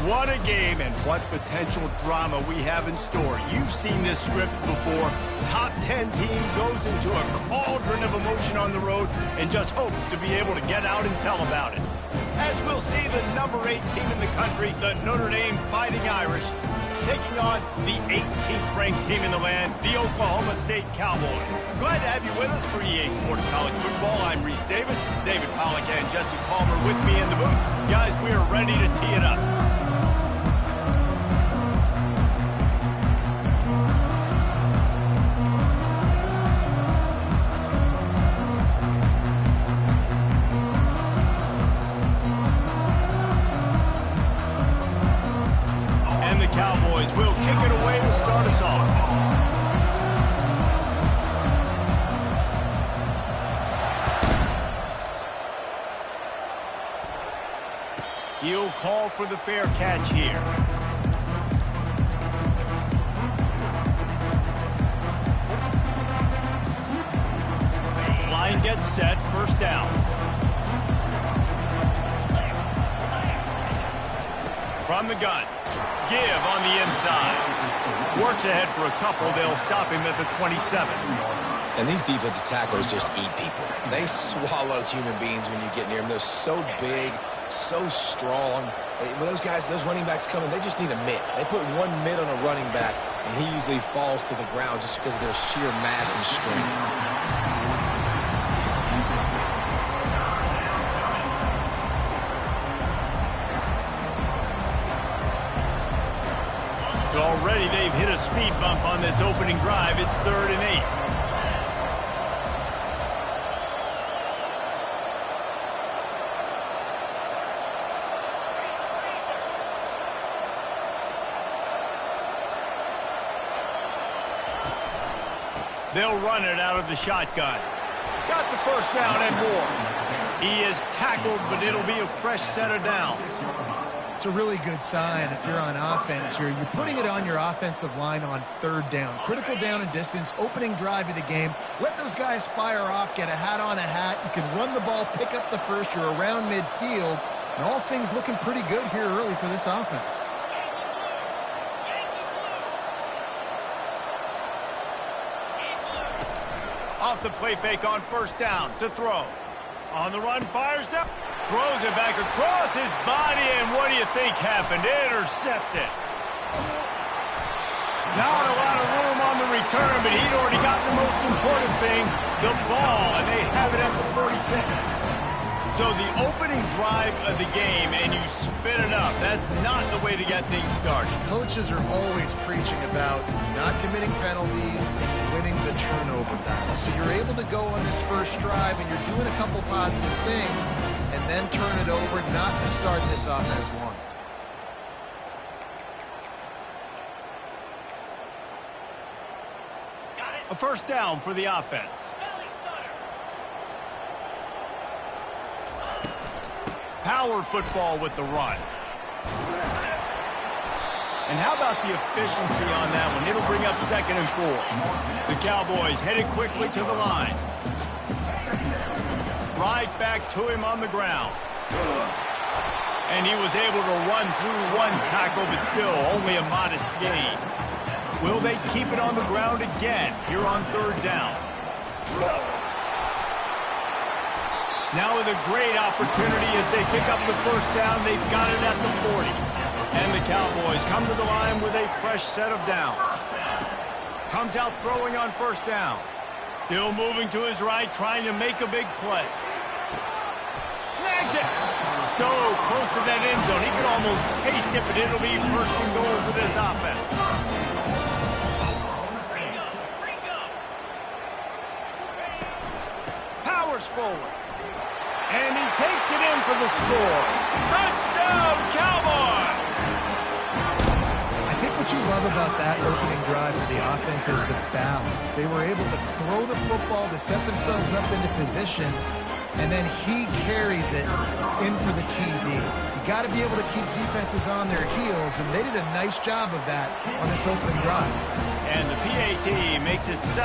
What a game and what potential drama we have in store. You've seen this script before. Top 10 team goes into a cauldron of emotion on the road and just hopes to be able to get out and tell about it. As we'll see the number 8 team in the country, the Notre Dame Fighting Irish, taking on the 18th ranked team in the land, the Oklahoma State Cowboys. Glad to have you with us for EA Sports College Football. I'm Reese Davis, David Pollack and Jesse Palmer with me in the booth. Guys, we are ready to tee it up. Cowboys will kick it away to start us off. He'll call for the fair catch here. Line gets set, first down. From the gun. Give on the inside. Works ahead for a couple. They'll stop him at the 27. And these defensive tackles just eat people. They swallow human beings when you get near them. They're so big, so strong. When those guys, those running backs come in, they just need a mitt. They put one mitt on a running back, and he usually falls to the ground just because of their sheer mass and strength. So already they've hit a speed bump on this opening drive. It's 3rd and 8. They'll run it out of the shotgun. Got the first down and more. He is tackled, but it'll be a fresh set of downs. It's a really good sign if you're on offense here. You're putting it on your offensive line on 3rd down. Critical down and distance, opening drive of the game. Let those guys fire off, get a hat on a hat. You can run the ball, pick up the first. You're around midfield. And all things looking pretty good here early for this offense. Off the play fake on first down to throw. On the run, fires down. Throws it back across his body, and what do you think happened? Intercepted. Not a lot of room on the return, but he'd already got the most important thing, the ball, and they have it at the 46. So the opening drive of the game, and you spit it up. That's not the way to get things started. Coaches are always preaching about not committing penalties and winning the turnover battle. So you're able to go on this first drive, and you're doing a couple positive things, and then turn it over, not to start this offense one. A first down for the offense. Power football with the run. And how about the efficiency on that one? It'll bring up 2nd and 4. The Cowboys headed quickly to the line. Right back to him on the ground. And he was able to run through one tackle, but still only a modest gain. Will they keep it on the ground again here on 3rd down? Now with a great opportunity as they pick up the first down. They've got it at the 40. And the Cowboys come to the line with a fresh set of downs. Comes out throwing on first down. Still moving to his right, trying to make a big play. Snags it. So close to that end zone. He could almost taste it, but it'll be 1st and goal for this offense. Powers forward. And he takes it in for the score. Touchdown, Cowboys! I think what you love about that opening drive for the offense is the balance. They were able to throw the football to set themselves up into position, and then he carries it in for the TD. He got to be able to keep defenses on their heels, and they did a nice job of that on this opening drive. And the PAT makes it 7-0.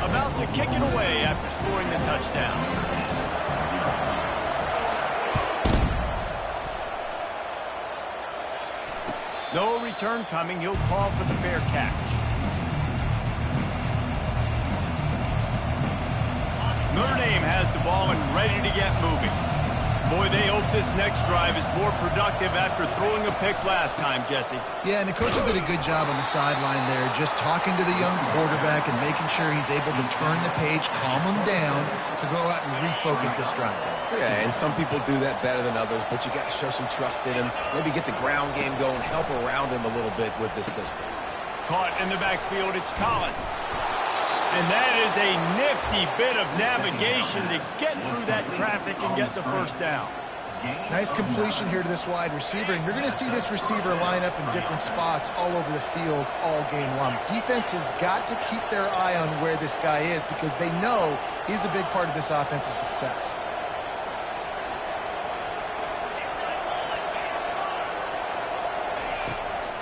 About to kick it away after scoring the touchdown. No return coming. He'll call for the fair catch. Notre Dame has the ball and ready to get moving. Boy, they hope this next drive is more productive after throwing a pick last time, Jesse. Yeah, and the coaches did a good job on the sideline there, just talking to the young quarterback and making sure he's able to turn the page, calm him down to go out and refocus this drive. Yeah, and some people do that better than others, but you got to show some trust in him. Maybe get the ground game going, help around him a little bit with this system. Caught in the backfield, it's Collins. And that is a nifty bit of navigation to get through that traffic and get the first down. Nice completion here to this wide receiver, and you're going to see this receiver line up in different spots all over the field all game long. Defense has got to keep their eye on where this guy is because they know he's a big part of this offense's success.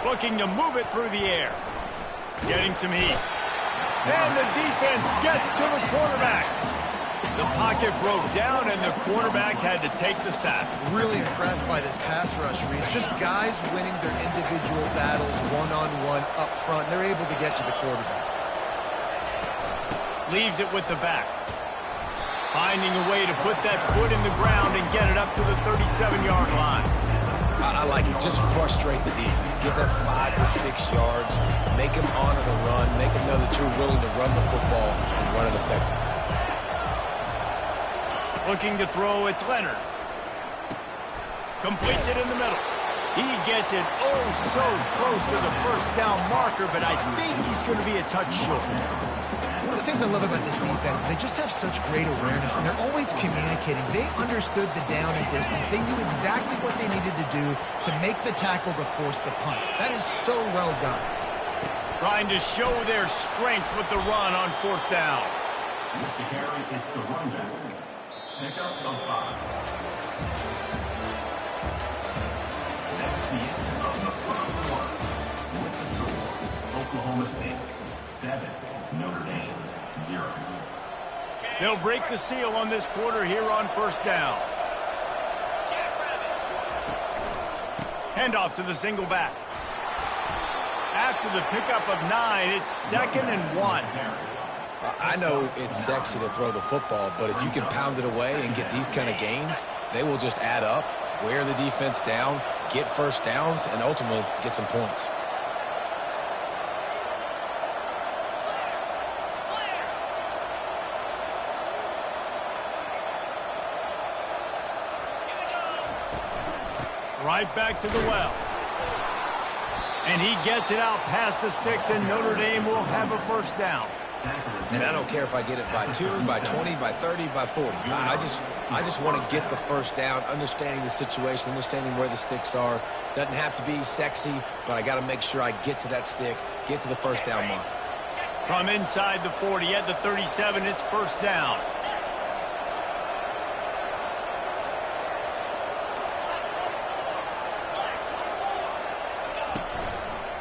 Looking to move it through the air. Getting some heat. And the defense gets to the quarterback. The pocket broke down, and the quarterback had to take the sack. Really impressed by this pass rush, Reese. Just guys winning their individual battles one-on-one up front. They're able to get to the quarterback. Leaves it with the back. Finding a way to put that foot in the ground and get it up to the 37-yard line. I like it. Just frustrate the defense. Get that 5 to 6 yards. Make them honor the run. Make them know that you're willing to run the football and run it effectively. Looking to throw, it's Leonard. Completes it in the middle. He gets it oh so close to the first down marker, but I think he's going to be a touch short. One of the things I love about this defense is they just have such great awareness, and they're always communicating. They understood the down and distance. They knew exactly what they needed to do to make the tackle to force the punt. That is so well done. Trying to show their strength with the run on fourth down. With the carry, it's the runback. Pickup of 5. That's the end of the first quarter. With the score, Oklahoma State 7, Notre Dame 0. They'll break the seal on this quarter here on first down. Handoff to the single back. After the pickup of 9, it's 2nd and 1. I know it's sexy to throw the football, but if you can pound it away and get these kind of gains, they will just add up, wear the defense down, get first downs, and ultimately get some points. Right back to the well. And he gets it out past the sticks, and Notre Dame will have a first down. And I don't care if I get it by 2, by 20, by 30, by 40. I just want to get the first down, understanding the situation, understanding where the sticks are. Doesn't have to be sexy, but I got to make sure I get to that stick, get to the first down mark. From inside the 40 at the 37, it's first down.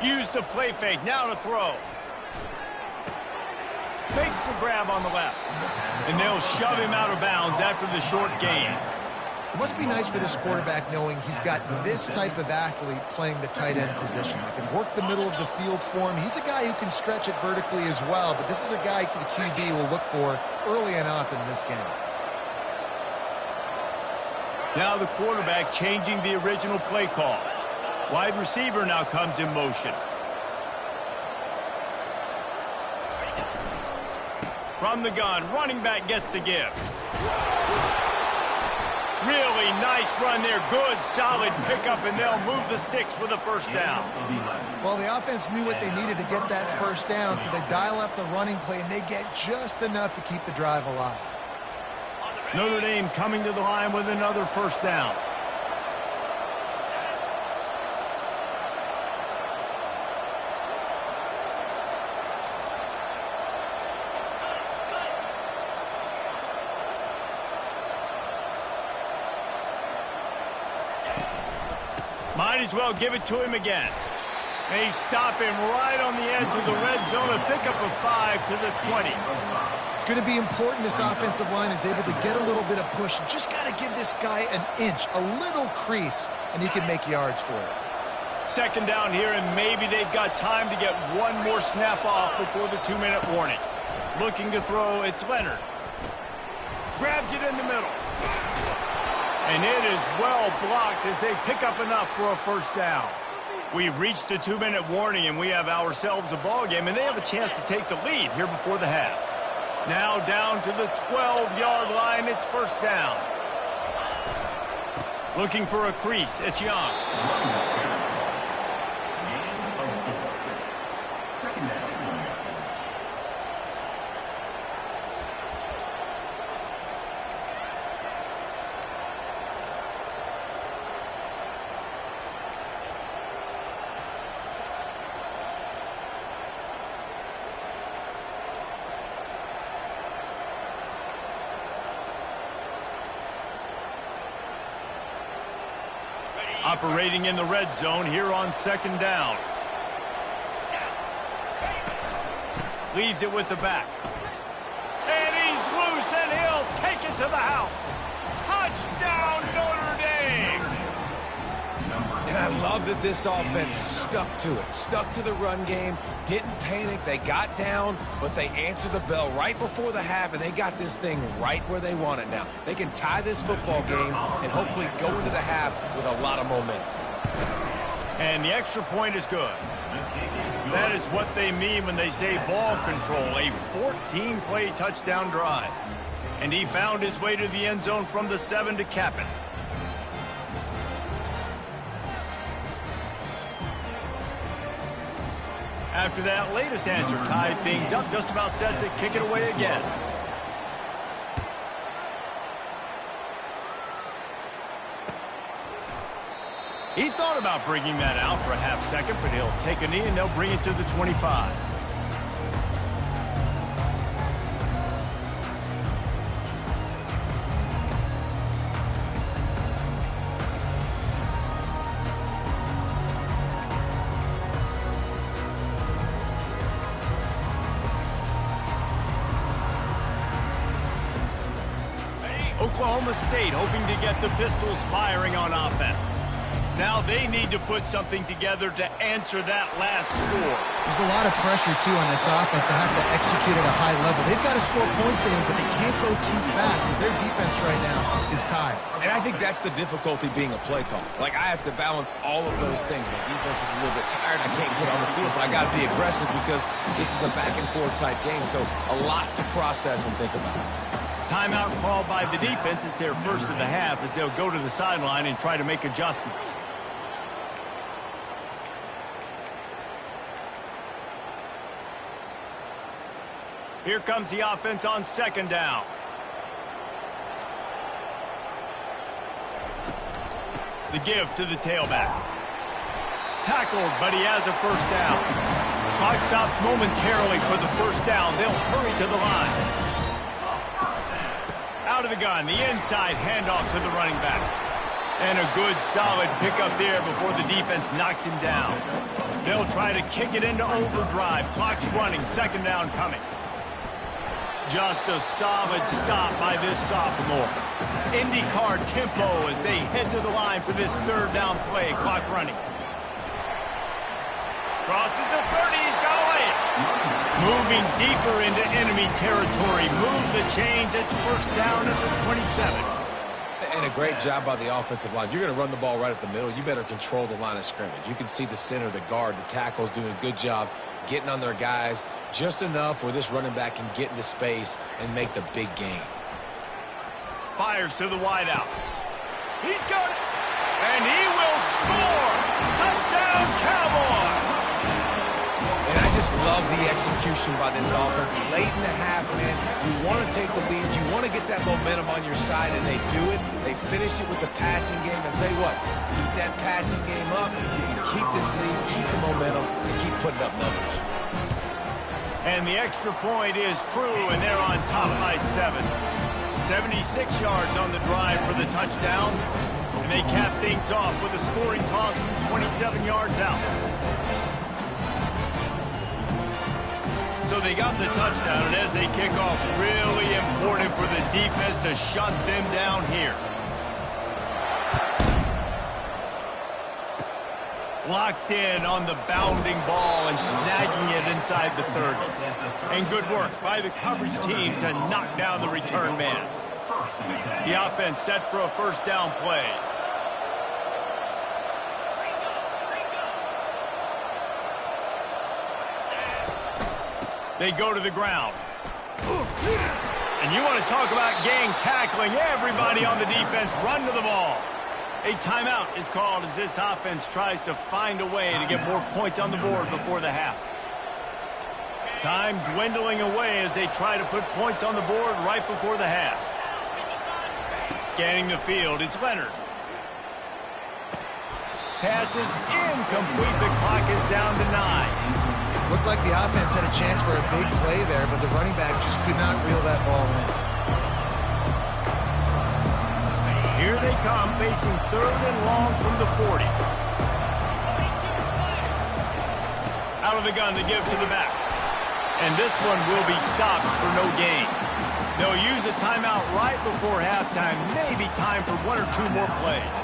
Use the play fake, now to throw. Makes the grab on the left. And they'll shove him out of bounds after the short gain. It must be nice for this quarterback knowing he's got this type of athlete playing the tight end position. He can work the middle of the field for him. He's a guy who can stretch it vertically as well, but this is a guy the QB will look for early and often in this game. Now the quarterback changing the original play call. Wide receiver now comes in motion. From the gun, running back gets to give. Really nice run there. Good, solid pickup, and they'll move the sticks with a first down. Well, the offense knew what they needed to get that first down, so they dial up the running play, and they get just enough to keep the drive alive. Notre Dame coming to the line with another first down. as well give it to him again. They stop him right on the edge of the red zone. A pickup of 5 to the 20. It's going to be important this offensive line is able to get a little bit of push. Just got to give this guy an inch, a little crease, and he can make yards for it. Second down here, and maybe they've got time to get one more snap off before the 2-minute warning. Looking to throw, it's Leonard. Grabs it in the middle. And it is well blocked as they pick up enough for a first down. We've reached the 2-minute warning, and we have ourselves a ball game, and they have a chance to take the lead here before the half. Now down to the 12-yard line, it's first down. Looking for a crease, it's Young. Second down. Operating in the red zone here on second down. Leaves it with the back. And he's loose, and he'll take it to the house. Touchdown, Notre Dame! And I love that this offense stuck to it, stuck to the run game, didn't panic. They got down, but they answered the bell right before the half, and they got this thing right where they want it now. They can tie this football game and hopefully go into the half with a lot of momentum. And the extra point is good. That is what they mean when they say ball control, a 14-play touchdown drive. And he found his way to the end zone from the 7 to cap it. After that latest answer tied things up, just about set to kick it away again. He thought about bringing that out for a half second, but he'll take a knee and they'll bring it to the 25. Oklahoma State hoping to get the Pistols firing on offense. Now they need to put something together to answer that last score. There's a lot of pressure, too, on this offense to have to execute at a high level. They've got to score points today, but they can't go too fast because their defense right now is tired. And I think that's the difficulty being a play caller. Like, I have to balance all of those things. My defense is a little bit tired. I can't put on the field, but I got to be aggressive because this is a back-and-forth type game, so a lot to process and think about. Timeout called by the defense. It's their first of the half as they'll go to the sideline and try to make adjustments. Here comes the offense on second down. The give to the tailback. Tackled, but he has a first down. Clock stops momentarily for the first down. They'll hurry to the line. Out of the gun, the inside handoff to the running back. And a good, solid pickup there before the defense knocks him down. They'll try to kick it into overdrive. Clock's running, second down coming. Just a solid stop by this sophomore. IndyCar tempo as they head to the line for this third down play. Clock running. Crosses the 30, he's got to lay it. Moving deeper into enemy territory. Move the chains, it's first down at the 27. And a great job by the offensive line. If you're going to run the ball right at the middle, you better control the line of scrimmage. You can see the center, the guard, the tackles doing a good job getting on their guys just enough where this running back can get into space and make the big game. Fires to the wideout. He's got it. And he will score. Touchdown, Cowboys. And I just love the execution by this offense. Late in the half, man, you want to take the lead. You want to get that momentum on your side, and they do it. They finish it with the passing game. And I'll tell you what, keep that passing game up, keep this lead, keep the momentum, and keep putting up numbers. And the extra point is true, and they're on top by 7. 76 yards on the drive for the touchdown. And they cap things off with a scoring toss from 27 yards out. So they got the touchdown, and as they kick off, really important for the defense to shut them down here. Locked in on the bounding ball and snagging it inside the 30. And good work by the coverage team to knock down the return man. The offense set for a first down play. They go to the ground. And you want to talk about gang tackling. Everybody on the defense run to the ball. A timeout is called as this offense tries to find a way to get more points on the board before the half. Time dwindling away as they try to put points on the board right before the half. Scanning the field, it's Leonard. Passes incomplete. The clock is down to 9. Looked like the offense had a chance for a big play there, but the running back just could not reel that ball in. Here they come, facing 3rd and long from the 40. Out of the gun, they give to the back. And this one will be stopped for no gain. They'll use a timeout right before halftime. Maybe time for 1 or 2 more plays.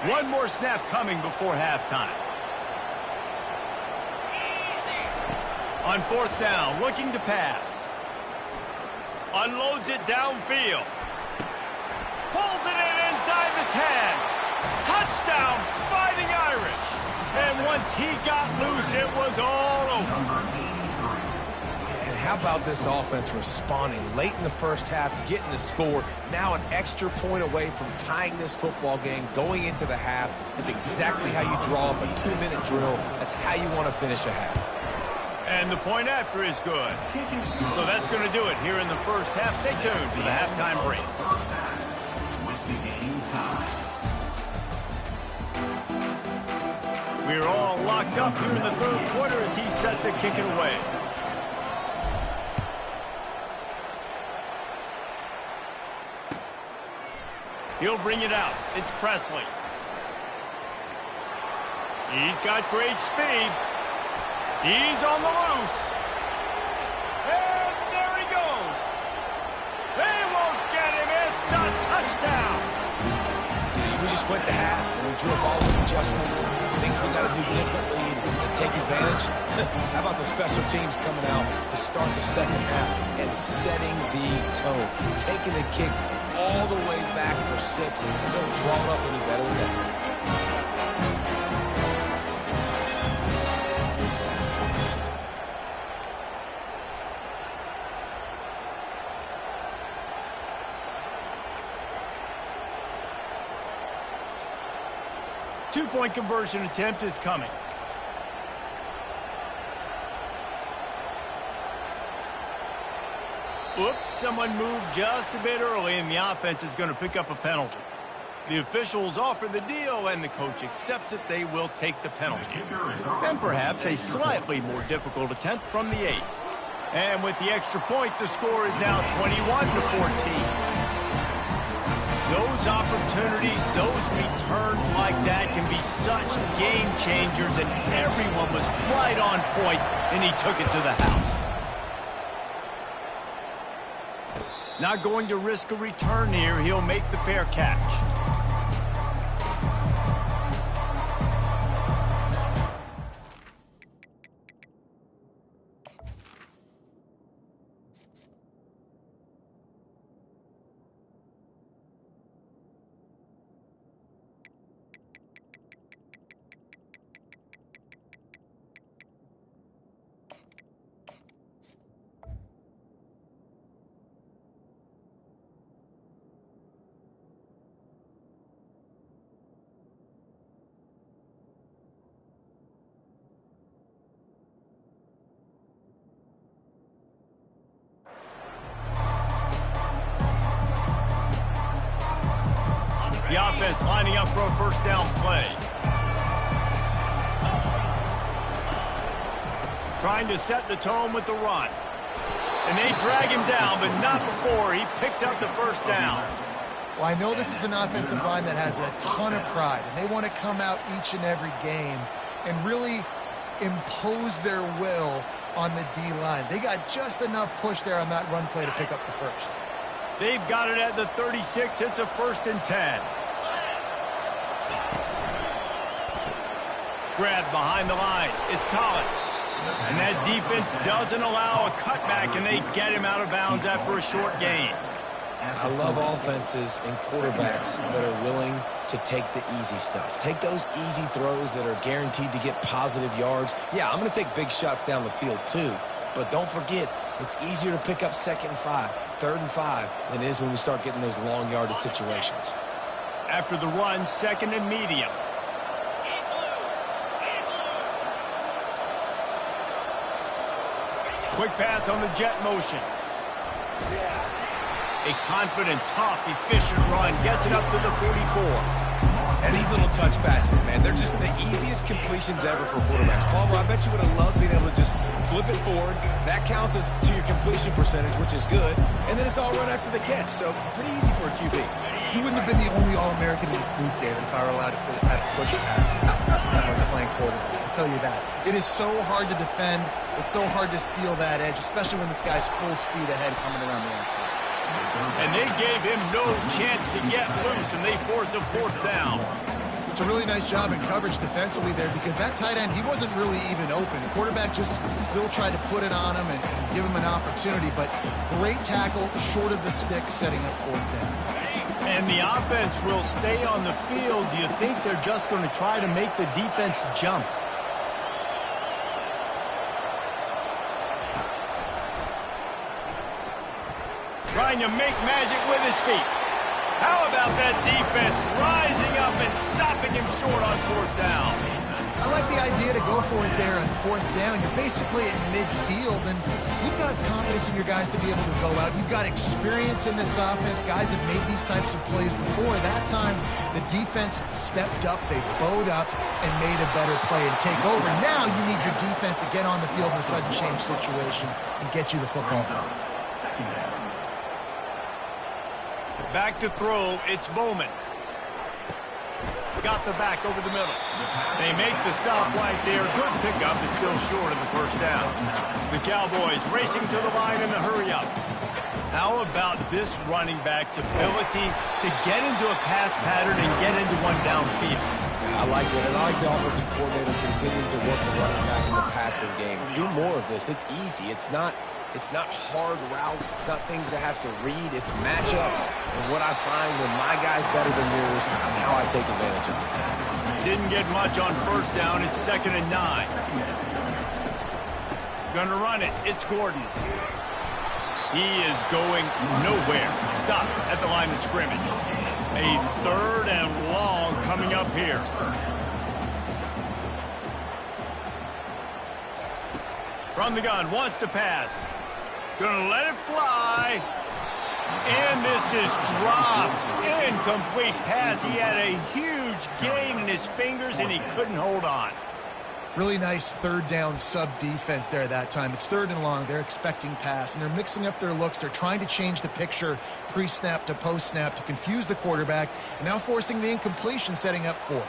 One more snap coming before halftime. On 4th down, looking to pass. Unloads it downfield. Pulls it in inside the 10. Touchdown, Fighting Irish. And once he got loose, it was all over. And how about this offense responding late in the first half, getting the score. Now an extra point away from tying this football game, going into the half. That's exactly how you draw up a 2-minute drill. That's how you want to finish a half. And the point after is good. So that's going to do it here in the first half. Stay tuned for the halftime break. We're all locked up here in the 3rd quarter as he's set to kick it away. He'll bring it out. It's Presley. He's got great speed. He's on the loose. And there he goes. They won't get him. It's a touchdown. We just went to half and we drew up all these adjustments, things we got to do differently to take advantage. How about the special teams coming out to start the second half and setting the tone, taking the kick all the way back for 6. Don't draw it up any better than that. Two-point conversion attempt is coming. Oops, someone moved just a bit early, and the offense is going to pick up a penalty. The officials offer the deal, and the coach accepts it. They will take the penalty. And perhaps a slightly more difficult attempt from the 8. And with the extra point, the score is now 21-14. Those opportunities, those returns like that can be such game changers, and everyone was right on point, and he took it to the house. Not going to risk a return here. He'll make the fair catch. The offense lining up for a first down play. Trying to set the tone with the run. And they drag him down, but not before he picks up the first down. Well, I know this is an offensive line that has a ton of pride, and they want to come out each and every game and really impose their will on the D-line. They got just enough push there on that run play to pick up the first. They've got it at the 36. It's a 1st and 10. Grab behind the line. It's Collins. And that defense doesn't allow a cutback, and they get him out of bounds after a short gain. I love offenses and quarterbacks that are willing to take the easy stuff. Take those easy throws that are guaranteed to get positive yards. Yeah, I'm going to take big shots down the field too, but don't forget, it's easier to pick up 2nd and 5, 3rd and 5 than it is when we start getting those long yardage situations. After the run, 2nd and medium. Quick pass on the jet motion. A confident, tough, efficient run gets it up to the 44. And these little touch passes, man, they're just the easiest completions ever for quarterbacks. Palmer, I bet you would have loved being able to just flip it forward. That counts as to your completion percentage, which is good. And then it's all run after the catch, so pretty easy for a QB. He wouldn't have been the only All-American in this booth, David, if I were allowed to push passes when I was playing quarterback. I'll tell you that. It is so hard to defend. It's so hard to seal that edge, especially when this guy's full speed ahead coming around the outside. And they gave him no chance to get loose, and they force a 4th down. It's a really nice job in coverage defensively there because that tight end, he wasn't really even open. The quarterback just still tried to put it on him and give him an opportunity, but great tackle, short of the stick, setting up 4th down. And the offense will stay on the field. Do you think they're just going to try to make the defense jump? Trying to make magic with his feet. How about that defense rising up and stopping him short on 4th down? I like the idea to go for it there on 4th down. You're basically at midfield, and you've got confidence in your guys to be able to go out. You've got experience in this offense. Guys have made these types of plays before. That time, the defense stepped up. They bowed up and made a better play and take over. Now you need your defense to get on the field in a sudden change situation and get you the football back. Back to throw, it's Bowman. Got the back over the middle. They make the stop right there. Good pickup, it's still short of the 1st down. The Cowboys racing to the line in the hurry up. How about this running back's ability to get into a pass pattern and get into one downfield? I like it, and I like the offensive coordinator continuing to work the running back in the passing game. Do more of this. It's easy. It's not hard routes. It's not things I have to read. It's matchups and what I find when my guy's better than yours and how I take advantage of it. Didn't get much on 1st down. It's 2nd and 9. Gonna run it. It's Gordon. He is going nowhere. Stop at the line of scrimmage. A 3rd and long coming up here. From the gun, wants to pass. Gonna let it fly. And this is dropped. Incomplete pass. He had a huge gain in his fingers, and he couldn't hold on. Really nice 3rd down sub-defense there that time. It's 3rd and long. They're expecting pass, and they're mixing up their looks. They're trying to change the picture pre-snap to post-snap to confuse the quarterback, and now forcing the incompletion, setting up 4th.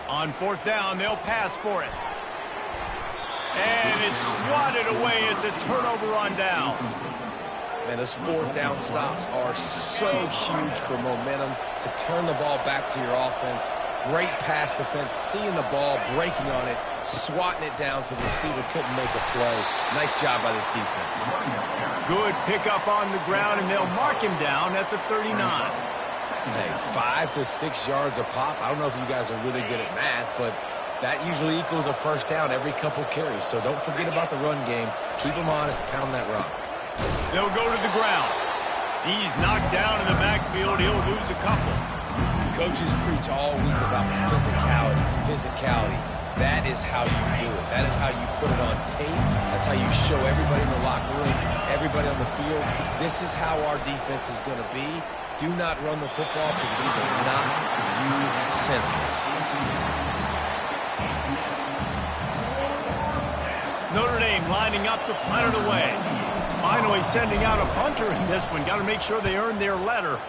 On 4th down, they'll pass for it. And it's swatted away. It's a turnover on downs. Man, those 4th down stops are so huge for momentum to turn the ball back to your offense. Great pass defense, seeing the ball, breaking on it, swatting it down so the receiver couldn't make a play. Nice job by this defense. Good pickup on the ground, and they'll mark him down at the 39. Hey, 5 to 6 yards a pop. I don't know if you guys are really good at math, but that usually equals a 1st down every couple carries. So don't forget about the run game. Keep them honest, pound that rock. They'll go to the ground. He's knocked down in the backfield. He'll lose a couple. Coaches preach all week about physicality, physicality. That is how you do it. That is how you put it on tape. That's how you show everybody in the locker room, everybody on the field. This is how our defense is going to be. Do not run the football because we will knock you senseless. Notre Dame lining up to punt it away. Finally sending out a punter in this one. Got to make sure they earn their letter.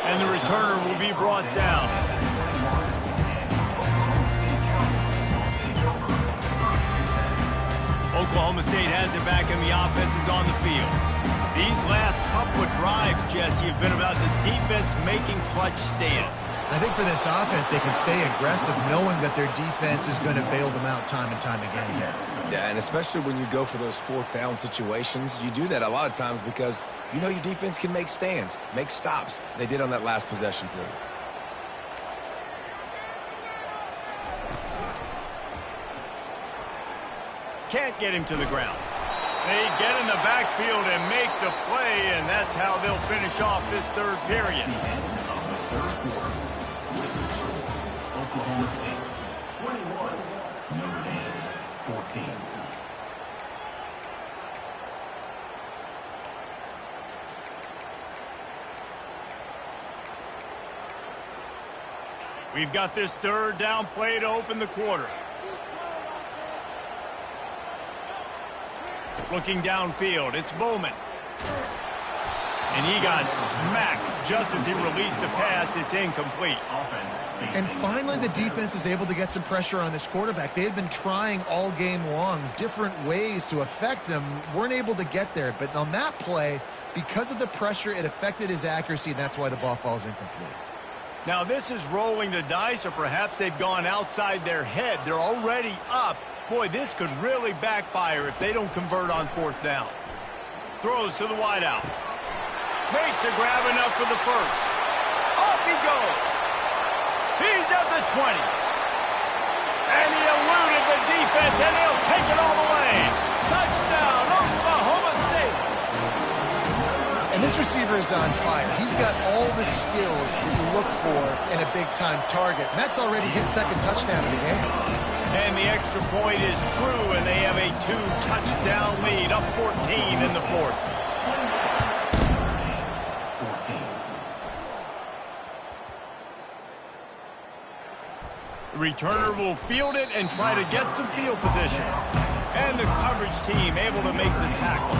And the returner will be brought down. Oklahoma State has it back and the offense is on the field. These last couple of drives, Jesse, have been about the defense making clutch stand. I think for this offense, they can stay aggressive knowing that their defense is going to bail them out time and time again here. Yeah, and especially when you go for those fourth down situations, you do that a lot of times because you know your defense can make stands, make stops. They did on that last possession for you. Can't get him to the ground. They get in the backfield and make the play, and that's how they'll finish off this third period. Oklahoma State 21, Notre Dame 14. We've got this third down play to open the quarter. Looking downfield, it's Bowman. And he got smacked just as he released the pass. It's incomplete. And finally, the defense is able to get some pressure on this quarterback. They had been trying all game long different ways to affect him. Weren't able to get there. But on that play, because of the pressure, it affected his accuracy, and that's why the ball falls incomplete. Now, this is rolling the dice, or perhaps they've gone outside their head. They're already up. Boy, this could really backfire if they don't convert on fourth down. Throws to the wideout. Makes a grab enough for the first. Off he goes. He's at the 20. And he eluded the defense, and he'll take it all the way. Touchdown, Oklahoma State. And this receiver is on fire. He's got all the skills that you look for in a big-time target. And that's already his second touchdown of the game. And the extra point is true, and they have a 2-touchdown lead, up 14 in the fourth. The returner will field it and try to get some field position. And the coverage team able to make the tackle.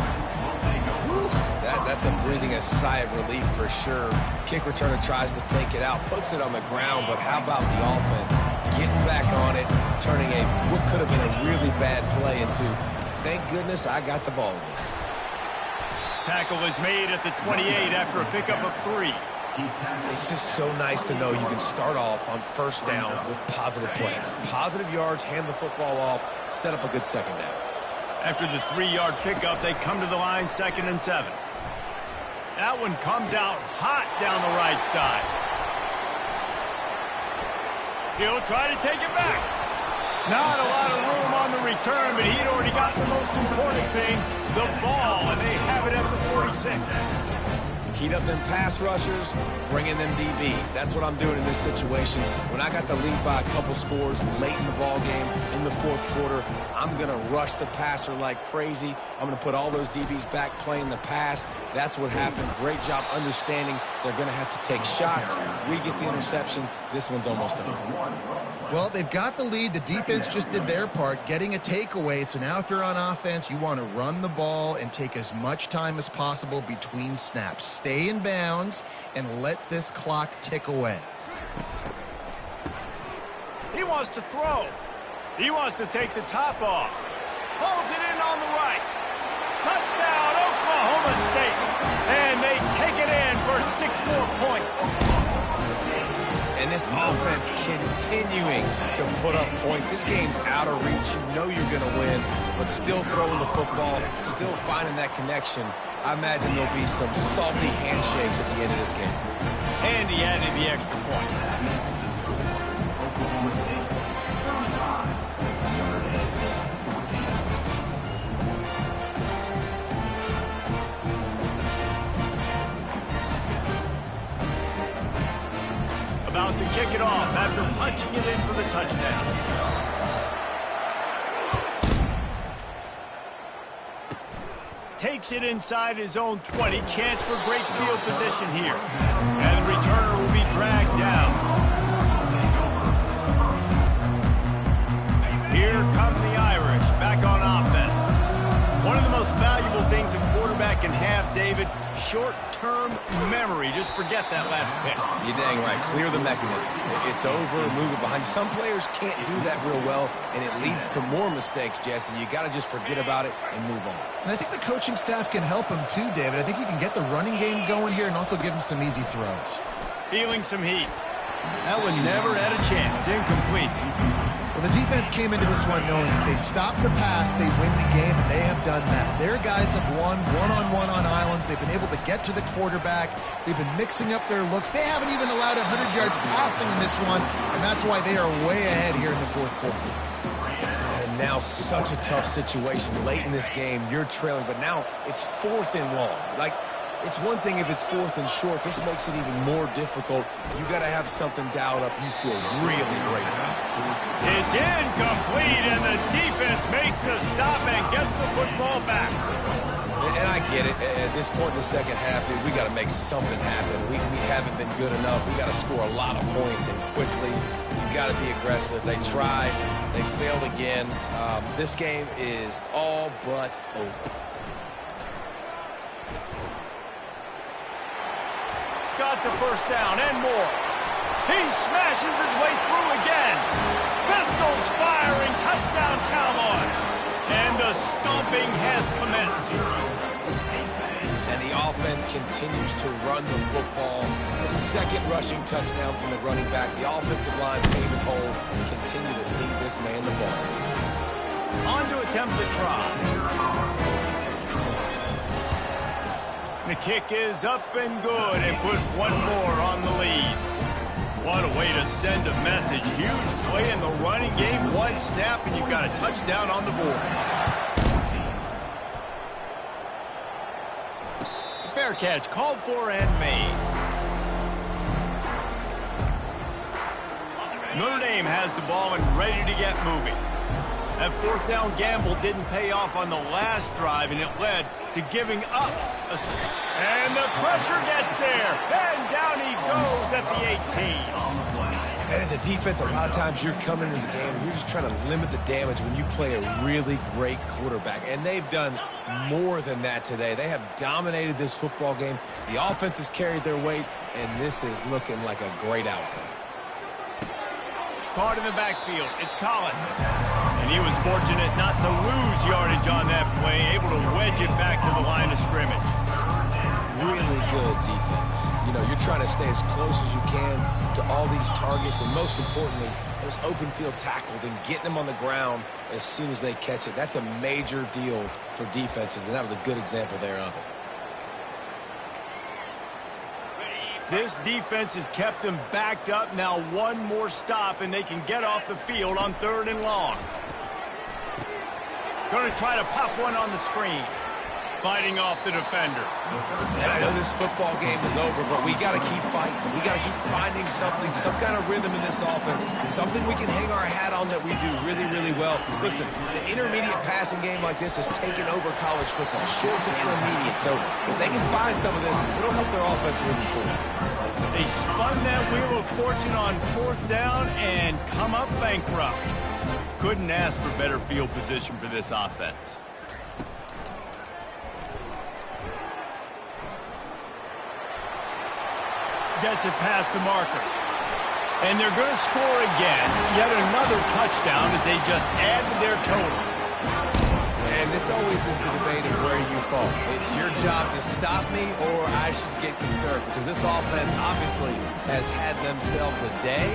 That's a breathing a sigh of relief for sure. Kick returner tries to take it out, puts it on the ground, but how about the offense getting back on it, turning what could have been a really bad play into, thank goodness I got the ball again. Tackle is made at the 28 after a pickup of 3. It's just so nice to know you can start off on first down with positive plays. Positive yards, hand the football off, set up a good second down. After the 3-yard pickup, they come to the line 2nd and 7. That one comes out hot down the right side. He'll try to take it back. Not a lot of room on the return, but he'd already got the most important thing, the ball, and they have it at the 46. Heat up them pass rushers, bring in them DBs. That's what I'm doing in this situation. When I got the lead by a couple scores late in the ball game, in the fourth quarter, I'm going to rush the passer like crazy. I'm going to put all those DBs back playing the pass. That's what happened. Great job understanding they're going to have to take shots. We get the interception. This one's almost over. Well, they've got the lead. The defense just did their part, getting a takeaway. So now if you're on offense, you want to run the ball and take as much time as possible between snaps. Stay in bounds and let this clock tick away. He wants to throw. He wants to take the top off. Pulls it in on the right. Touchdown, Oklahoma State. And they take it in for 6 more points. And this offense continuing to put up points. This game's out of reach. You know you're going to win, but still throwing the football, still finding that connection. I imagine there'll be some salty handshakes at the end of this game. And he added the extra point. About to kick it off after punching it in for the touchdown. Takes it inside his own 20. Chance for great field position here. And the returner will be dragged down. Here come the Irish back on offense. One of the most valuable things a quarterback can have, David, short-term memory. Just forget that last pick. You're dang right. Clear the mechanism. It's over, move it behind you. Some players can't do that real well, and it leads to more mistakes, Jesse. You got to just forget about it and move on. And I think the coaching staff can help him too, David. I think you can get the running game going here and also give him some easy throws. Feeling some heat. That one never had a chance. Incomplete. Well, the defense came into this one knowing if they stop the pass, they win the game, and they have done that. Their guys have won one-on-one on islands. They've been able to get to the quarterback. They've been mixing up their looks. They haven't even allowed 100 yards passing in this one, and that's why they are way ahead here in the fourth quarter. And now such a tough situation. Late in this game, you're trailing, but now it's 4th and long. Like, it's one thing if it's 4th and short. This makes it even more difficult. You got to have something dialed up you feel really great about. It's incomplete, and the defense makes a stop and gets the football back. And I get it. At this point in the second half, dude, we got to make something happen. We haven't been good enough. We got to score a lot of points and quickly. We've got to be aggressive. They tried. They failed again. This game is all but over. Got the first down and more. He smashes his way through again. Pistols firing, touchdown Cowboys. And the stomping has commenced. And the offense continues to run the football. The second rushing touchdown from the running back. The offensive line paving holes continue to feed this man the ball. On to attempt the try. The kick is up and good and put one more on the lead. What a way to send a message. Huge play in the running game. One snap and you've got a touchdown on the board. Fair catch called for and made. Notre Dame has the ball and ready to get moving. That 4th down gamble didn't pay off on the last drive, and it led to giving up. And the pressure gets there. And down he goes at the 18. And as a defense, a lot of times you're coming into the game and you're just trying to limit the damage when you play a really great quarterback. And they've done more than that today. They have dominated this football game. The offense has carried their weight, and this is looking like a great outcome. Caught in the backfield. It's Collins. And he was fortunate not to lose yardage on that play, able to wedge it back to the line of scrimmage. Really good defense. You know, you're trying to stay as close as you can to all these targets, and most importantly, those open field tackles and getting them on the ground as soon as they catch it. That's a major deal for defenses, and that was a good example there of it. This defense has kept them backed up. Now one more stop, and they can get off the field on 3rd and long. Going to try to pop one on the screen. Fighting off the defender. And I know this football game is over, but we got to keep fighting. We got to keep finding something, some kind of rhythm in this offense, something we can hang our hat on that we do really, really well. Listen, the intermediate passing game like this has taken over college football, short to intermediate. So if they can find some of this, it'll help their offense moving forward. They spun that wheel of fortune on 4th down and come up bankrupt. Couldn't ask for better field position for this offense. Gets it past the marker. And they're going to score again. Yet another touchdown as they just add to their total. And this always is the debate of where you fall. It's your job to stop me or I should get concerned, because this offense obviously has had themselves a day,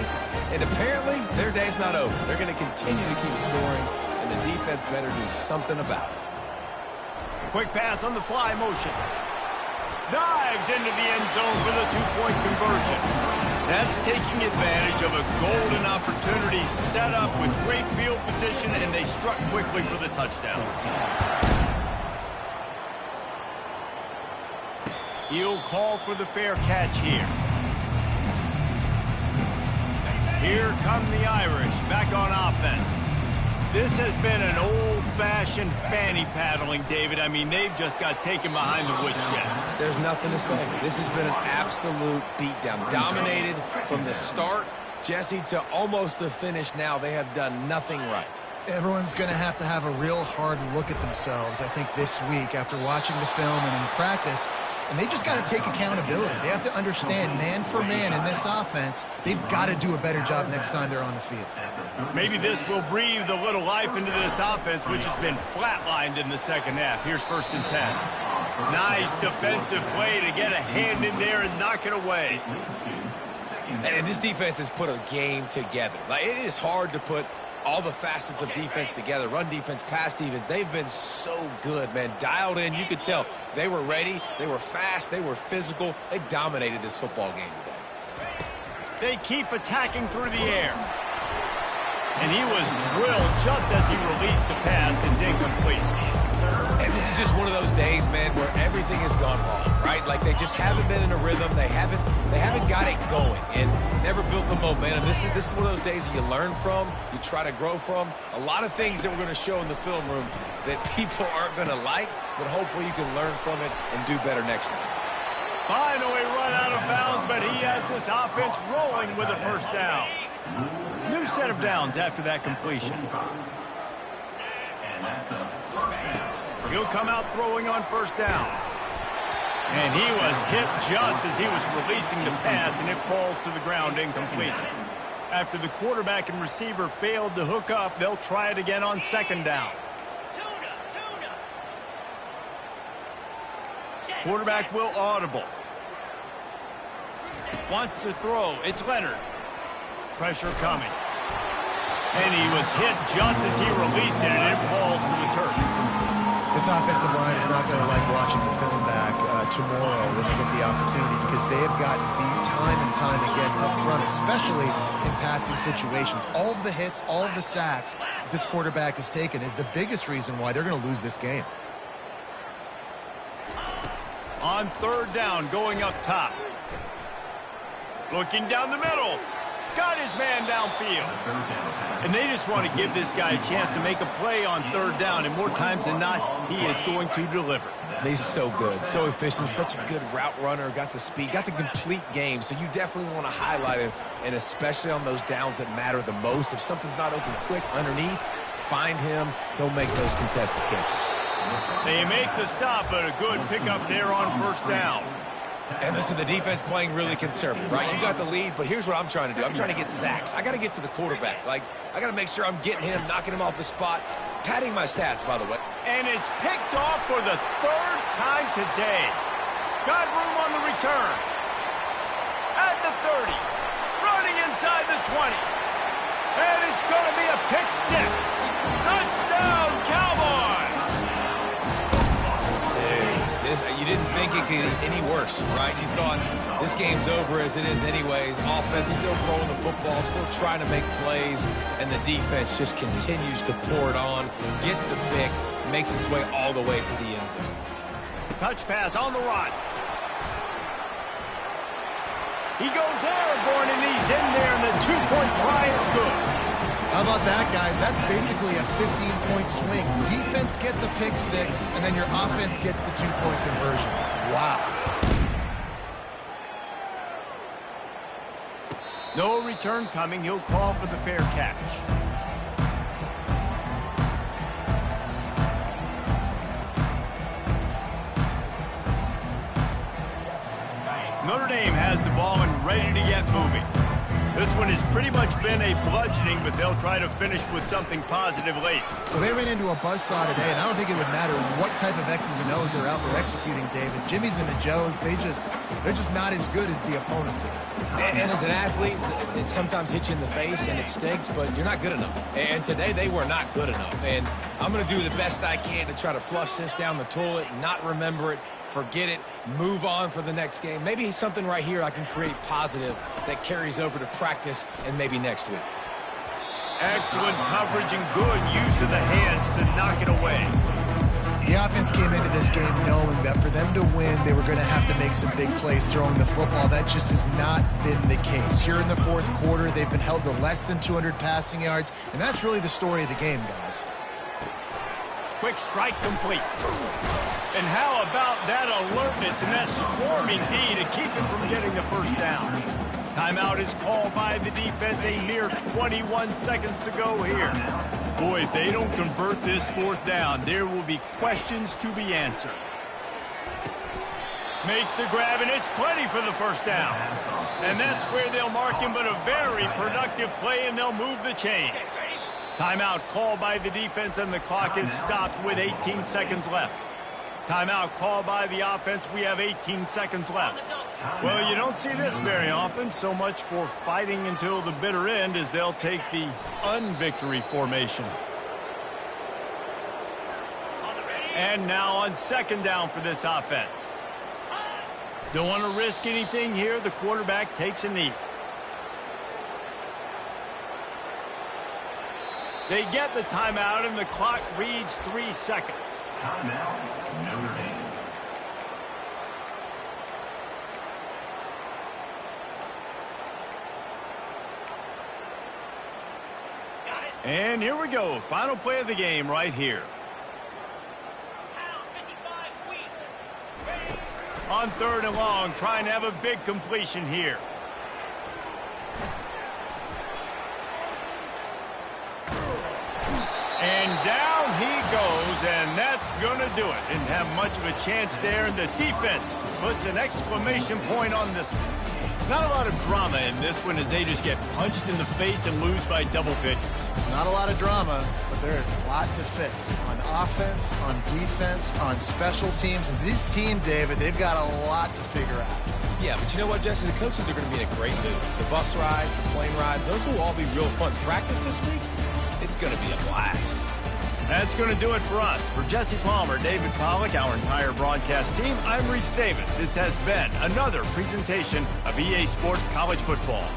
and apparently their day's not over. They're going to continue to keep scoring, and the defense better do something about it. Quick pass on the fly motion. Dives into the end zone for the 2-point conversion. That's taking advantage of a golden opportunity set up with great field position, and they struck quickly for the touchdown. He'll call for the fair catch here. Here come the Irish back on offense. This has been an old-fashioned fanny paddling, David. I mean, they've just got taken behind the woodshed. There's nothing to say. This has been an absolute beatdown. Dominated from the start, Jesse, to almost the finish now. They have done nothing right. Everyone's going to have a real hard look at themselves, I think, this week after watching the film and in practice. And they just got to take accountability. They have to understand, man for man in this offense, they've got to do a better job next time they're on the field. Maybe this will breathe a little life into this offense, which has been flatlined in the second half. Here's 1st and 10. Nice defensive play to get a hand in there and knock it away. And this defense has put a game together. Like, it is hard to put all the facets of defense together. Run defense, pass defense. They've been so good, man. Dialed in. You could tell they were ready. They were fast. They were physical. They dominated this football game today. They keep attacking through the air. And he was drilled just as he released the pass. It's incomplete. And this is just one of those days, man, where everything has gone wrong, right? Like, they just haven't been in a rhythm. They haven't got it going and never built the momentum. This is one of those days that you learn from, you try to grow from. A lot of things that we're going to show in the film room that people aren't going to like, but hopefully you can learn from it and do better next time. Finally run out of bounds, but he has this offense rolling with a 1st down. New set of downs after that completion. And that's a He'll come out throwing on 1st down. And he was hit just as he was releasing the pass, and it falls to the ground incomplete. After the quarterback and receiver failed to hook up, they'll try it again on 2nd down. Quarterback will audible. Wants to throw. It's Leonard. Pressure coming. And he was hit just as he released it, and it falls to the turf. This offensive line is not going to like watching the film back tomorrow when they get the opportunity, because they have gotten beat time and time again up front, especially in passing situations. All of the hits, all of the sacks this quarterback has taken is the biggest reason why they're going to lose this game. On 3rd down, going up top. Looking down the middle. Got his man downfield. And they just want to give this guy a chance to make a play on 3rd down, and more times than not, he is going to deliver. He's so good, so efficient, such a good route runner, got the speed, got the complete game, so you definitely want to highlight him, and especially on those downs that matter the most. If something's not open quick underneath, find him, he'll make those contested catches. They make the stop, but a good pickup there on 1st down. And listen, the defense playing really conservative, right? You got the lead, but here's what I'm trying to do. I'm trying to get sacks. I got to get to the quarterback. Like, I got to make sure I'm getting him, knocking him off the spot. Padding my stats, by the way. And it's picked off for the 3rd time today. Got room on the return. At the 30. Running inside the 20. And it's going to be a pick 6. Touchdown, Cowboys! You didn't think it could get any worse, right? You thought this game's over as it is anyways. Offense still throwing the football, still trying to make plays, and the defense just continues to pour it on, gets the pick, makes its way all the way to the end zone. Touch pass on the run. He goes airborne, and he's in there, and the 2-point try is good. How about that, guys? That's basically a 15-point swing. Defense gets a pick 6, and then your offense gets the 2-point conversion. Wow. No return coming. He'll call for the fair catch. Notre Dame has the ball and ready to get moving. This one has pretty much been a bludgeoning, but they'll try to finish with something positive late. Well, they ran into a buzzsaw today, and I don't think it would matter what type of X's and O's they're out there executing, David. Jimmy's and the Joes, they're just not as good as the opponent today. And as an athlete, it sometimes hits you in the face and it stinks, but you're not good enough. And today they were not good enough. And I'm going to do the best I can to try to flush this down the toilet, not remember it, forget it, move on for the next game. Maybe something right here I can create positive that carries over to practice and maybe next week. Excellent coverage and good use of the hands to knock it away. The offense came into this game knowing that for them to win, they were going to have to make some big plays throwing the football. That just has not been the case. Here in the 4th quarter, they've been held to less than 200 passing yards, and that's really the story of the game, guys. Quick strike complete. And how about that alertness and that swarming D to keep him from getting the 1st down? Timeout is called by the defense. A mere 21 seconds to go here. Boy, if they don't convert this 4th down, there will be questions to be answered. Makes the grab, and it's plenty for the 1st down. And that's where they'll mark him, but a very productive play, and they'll move the chains. Timeout called by the defense, and the clock is stopped with 18 seconds left. Timeout called by the offense. We have 18 seconds left. Well, you don't see this very often. So much for fighting until the bitter end as they'll take the unvictory formation. And now on 2nd down for this offense. Don't want to risk anything here. The quarterback takes a knee. They get the timeout, and the clock reads 3 seconds. Timeout, Notre Dame. And here we go. Final play of the game right here. On 3rd and long, trying to have a big completion here. And down he goes, and that's going to do it. Didn't have much of a chance there, and the defense puts an exclamation point on this one. Not a lot of drama in this one as they just get punched in the face and lose by double figures. Not a lot of drama, but there is a lot to fix on offense, on defense, on special teams. And this team, David, they've got a lot to figure out. Yeah, but you know what, Jesse? The coaches are going to be in a great mood. The bus rides, the plane rides, those will all be real fun. Practice this week, it's going to be a blast. That's going to do it for us. For Jesse Palmer, David Pollack, our entire broadcast team, I'm Reese Davis. This has been another presentation of EA Sports College Football.